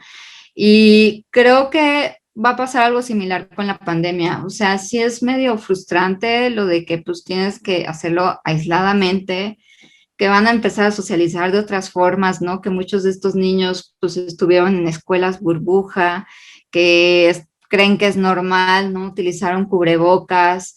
Y creo que va a pasar algo similar con la pandemia. O sea, sí es medio frustrante lo de que pues tienes que hacerlo aisladamente, que van a empezar a socializar de otras formas, ¿no? Que muchos de estos niños pues estuvieron en escuelas burbuja, creen que es normal, ¿no? Utilizaron cubrebocas,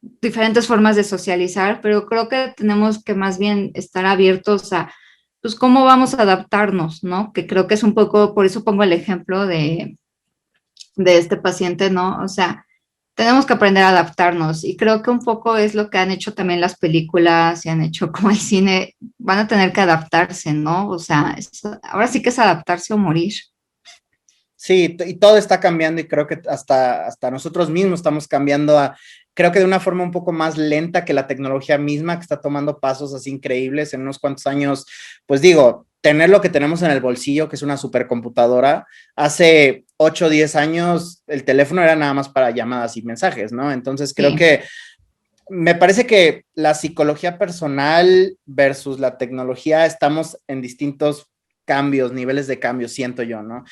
diferentes formas de socializar, pero creo que tenemos que más bien estar abiertos a, pues, cómo vamos a adaptarnos, ¿no? Que creo que es un poco, por eso pongo el ejemplo de este paciente, ¿no? O sea, tenemos que aprender a adaptarnos y creo que un poco es lo que han hecho también las películas y han hecho como el cine, van a tener que adaptarse, ¿no? O sea, ahora sí que es adaptarse o morir.
Sí, y todo está cambiando y creo que hasta nosotros mismos estamos cambiando creo que de una forma un poco más lenta que la tecnología misma, que está tomando pasos así increíbles en unos cuantos años. Pues digo, tener lo que tenemos en el bolsillo, que es una supercomputadora, hace 8 o 10 años el teléfono era nada más para llamadas y mensajes, ¿no? Entonces creo
Sí.
que me parece que la psicología personal versus la tecnología estamos en distintos cambios, niveles de cambio, siento yo, ¿no?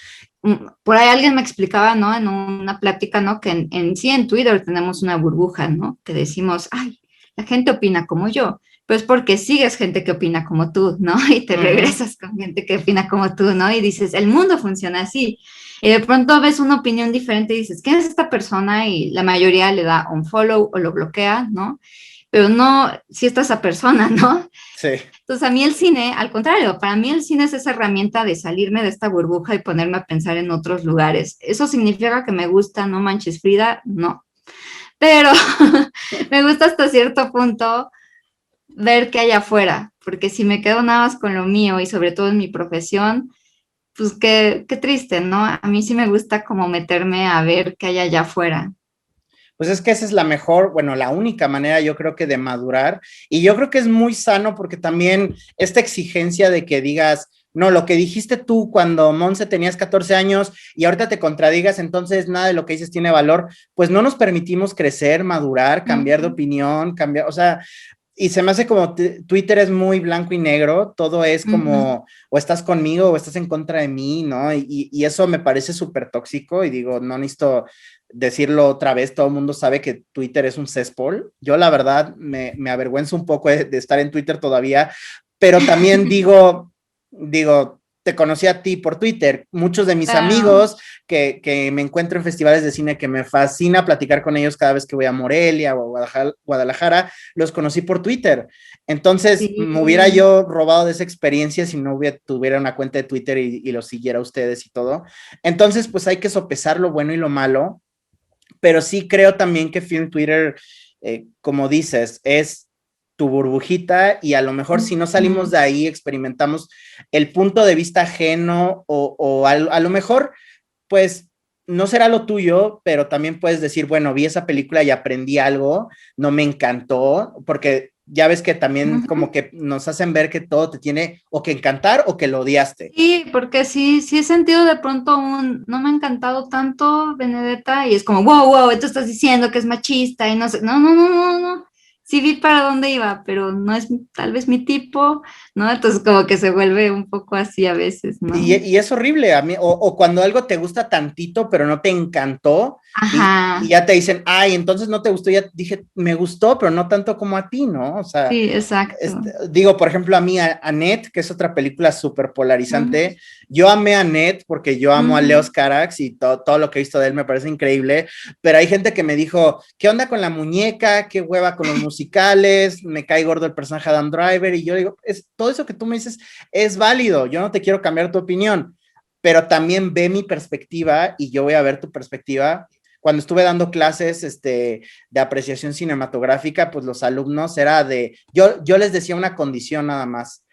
Por ahí alguien me explicaba, ¿no? En una plática, ¿no? Que sí en Twitter tenemos una burbuja, ¿no? Que decimos, ay, la gente opina como yo, pero es porque sigues gente que opina como tú, ¿no? Y te
Ujú.
regresas con gente que opina como tú, ¿no? Y dices, el mundo funciona así. Y de pronto ves una opinión diferente y dices, ¿quién es esta persona? Y la mayoría le da un follow o lo bloquea, ¿no? Pero no, si está esa persona, ¿no?
Sí.
Entonces, a mí el cine, al contrario, para mí el cine es esa herramienta de salirme de esta burbuja y ponerme a pensar en otros lugares. ¿Eso significa que me gusta No Manches Frida? No. Pero me gusta hasta cierto punto ver qué hay afuera, porque si me quedo nada más con lo mío y sobre todo en mi profesión, pues qué triste, ¿no? A mí sí me gusta como meterme a ver qué hay allá afuera.
Pues es que esa es la mejor, bueno, la única manera yo creo que de madurar. Y yo creo que es muy sano porque también esta exigencia de que digas, no, lo que dijiste tú cuando Monse tenías 14 años y ahorita te contradigas, entonces nada de lo que dices tiene valor, pues no nos permitimos crecer, madurar, cambiar de
Ujú.
opinión, cambiar, o sea, y se me hace como Twitter es muy blanco y negro, todo es
Ujú.
como o estás conmigo o estás en contra de mí, ¿no? Y eso me parece súper tóxico y digo, no necesito decirlo otra vez, todo el mundo sabe que Twitter es un cesspool. Yo la verdad me avergüenzo un poco de estar en Twitter todavía, pero también digo, te conocí a ti por Twitter. Muchos de mis
Claro.
amigos que me encuentro en festivales de cine que me fascina platicar con ellos cada vez que voy a Morelia o a Guadalajara, los conocí por Twitter. Entonces, me hubiera
Sí.
yo robado de esa experiencia si no tuviera una cuenta de Twitter y lo siguiera a ustedes y todo. Entonces, pues hay que sopesar lo bueno y lo malo, pero sí creo también que Film Twitter, como dices, es tu burbujita y a lo mejor si no salimos
Ujú.
de ahí, experimentamos el punto de vista ajeno o a lo mejor, pues no será lo tuyo, pero también puedes decir, bueno, vi esa película y aprendí algo, no me encantó, porque ya ves que también
Ujú.
como que nos hacen ver que todo te tiene o que encantar o que lo odiaste.
Sí, porque sí he sentido de pronto no me ha encantado tanto Benedetta y es como, wow, wow, tú estás diciendo que es machista y no sé, no. Sí vi para dónde iba, pero no es tal vez mi tipo, ¿no? Entonces como que se vuelve un poco así a veces, ¿no?
Y es horrible a mí, o cuando algo te gusta tantito, pero no te encantó, y
Ajá,
ya te dicen, ay, entonces no te gustó, ya dije, me gustó, pero no tanto como a ti, ¿no? O sea,
sí, exacto.
digo, por ejemplo, a mí, a Annette, que es otra película súper
Ujú,
polarizante, yo amé a Annette porque yo amo a Leos
ujú.
Carax y todo lo que he visto de él me parece increíble, pero hay gente que me dijo, ¿qué onda con la muñeca? ¿Qué hueva con los musicales? Me cae gordo el personaje de Adam Driver, y yo digo, todo eso que tú me dices es válido, yo no te quiero cambiar tu opinión, pero también ve mi perspectiva y yo voy a ver tu perspectiva. Cuando estuve dando clases de apreciación cinematográfica, pues los alumnos era yo les decía una condición nada más.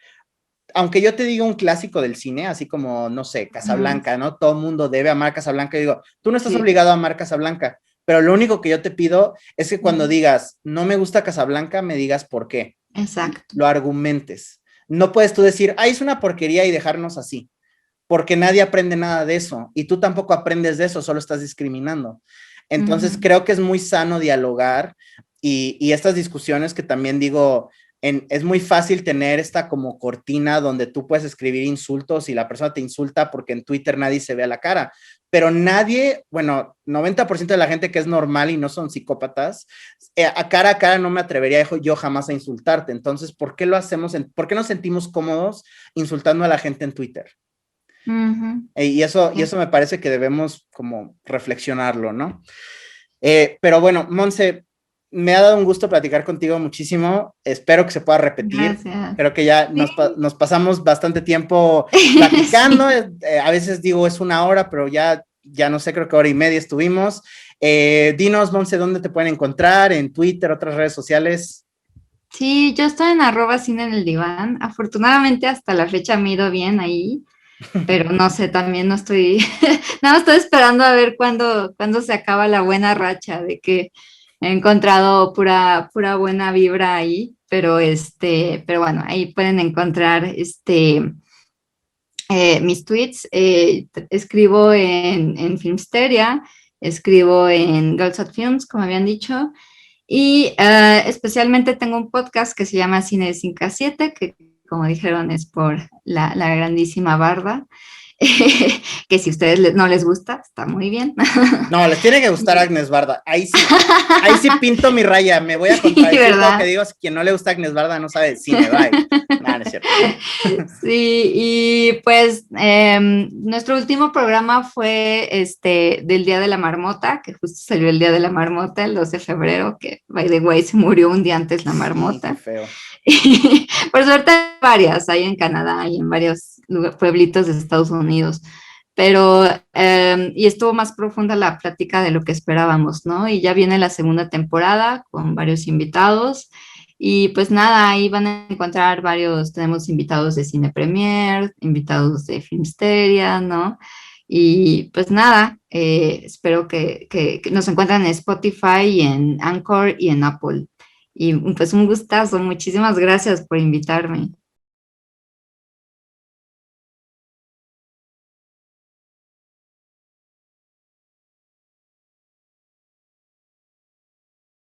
Aunque yo te diga un clásico del cine, así como, no sé,
Ujú.
Casablanca, ¿no? Todo el mundo debe amar Casablanca. Y digo, tú no estás
Sí,
obligado a amar Casablanca, pero lo único que yo te pido es que cuando
ujú.
digas, no me gusta Casablanca, me digas por qué,
Exacto.
lo argumentes. No puedes tú decir, ay, es una porquería y dejarnos así, porque nadie aprende nada de eso y tú tampoco aprendes de eso, solo estás discriminando. Entonces
Ujú.
creo que es muy sano dialogar y estas discusiones que también digo, es muy fácil tener esta como cortina donde tú puedes escribir insultos y la persona te insulta porque en Twitter nadie se ve a la cara, pero nadie, bueno, 90% de la gente que es normal y no son psicópatas, a cara no me atrevería yo jamás a insultarte. Entonces, ¿por qué lo hacemos? ¿Por qué nos sentimos cómodos insultando a la gente en Twitter?
Ujú.
Y eso me parece que debemos como reflexionarlo, ¿no? Pero bueno, Monse, me ha dado un gusto platicar contigo muchísimo. Espero que se pueda repetir.
Gracias.
Creo que ya
Sí.
nos pasamos bastante tiempo platicando.
Sí.
A veces digo es una hora, pero ya no sé, creo que hora y media estuvimos. Dinos, Monse, ¿dónde te pueden encontrar? ¿En Twitter, otras redes sociales?
Sí, yo estoy en @cine en el diván. Afortunadamente hasta la fecha me he ido bien ahí. pero no sé, también no estoy, nada más estoy esperando a ver cuándo se acaba la buena racha de que he encontrado pura buena vibra ahí, pero bueno, ahí pueden encontrar mis tweets. Escribo en Filmsteria, escribo en Girls at Films, como habían dicho, y especialmente tengo un podcast que se llama Cine de 5 a 7, que como dijeron es por la grandísima Barda, que si a ustedes no les gusta, está muy bien.
No, les tiene que gustar Agnes Barda. Ahí sí pinto mi raya. Me voy a contradecir todo lo que digo. Si quien no le gusta Agnes Barda no sabe de cine, bye. No, no es cierto.
Sí, y pues nuestro último programa fue del Día de la Marmota, que justo salió el Día de la Marmota, el 12 de febrero, que by the way se murió un día antes la marmota.
Qué feo.
Y, por suerte hay varias, hay en Canadá y en varios pueblitos de Estados Unidos, pero y estuvo más profunda la plática de lo que esperábamos, ¿no? Y ya viene la segunda temporada con varios invitados. Y pues nada, ahí van a encontrar tenemos invitados de Cine Premier, invitados de Filmsteria, ¿no? Y pues nada, espero que nos encuentren en Spotify, y en Anchor y en Apple. Y pues un gustazo, muchísimas gracias por invitarme.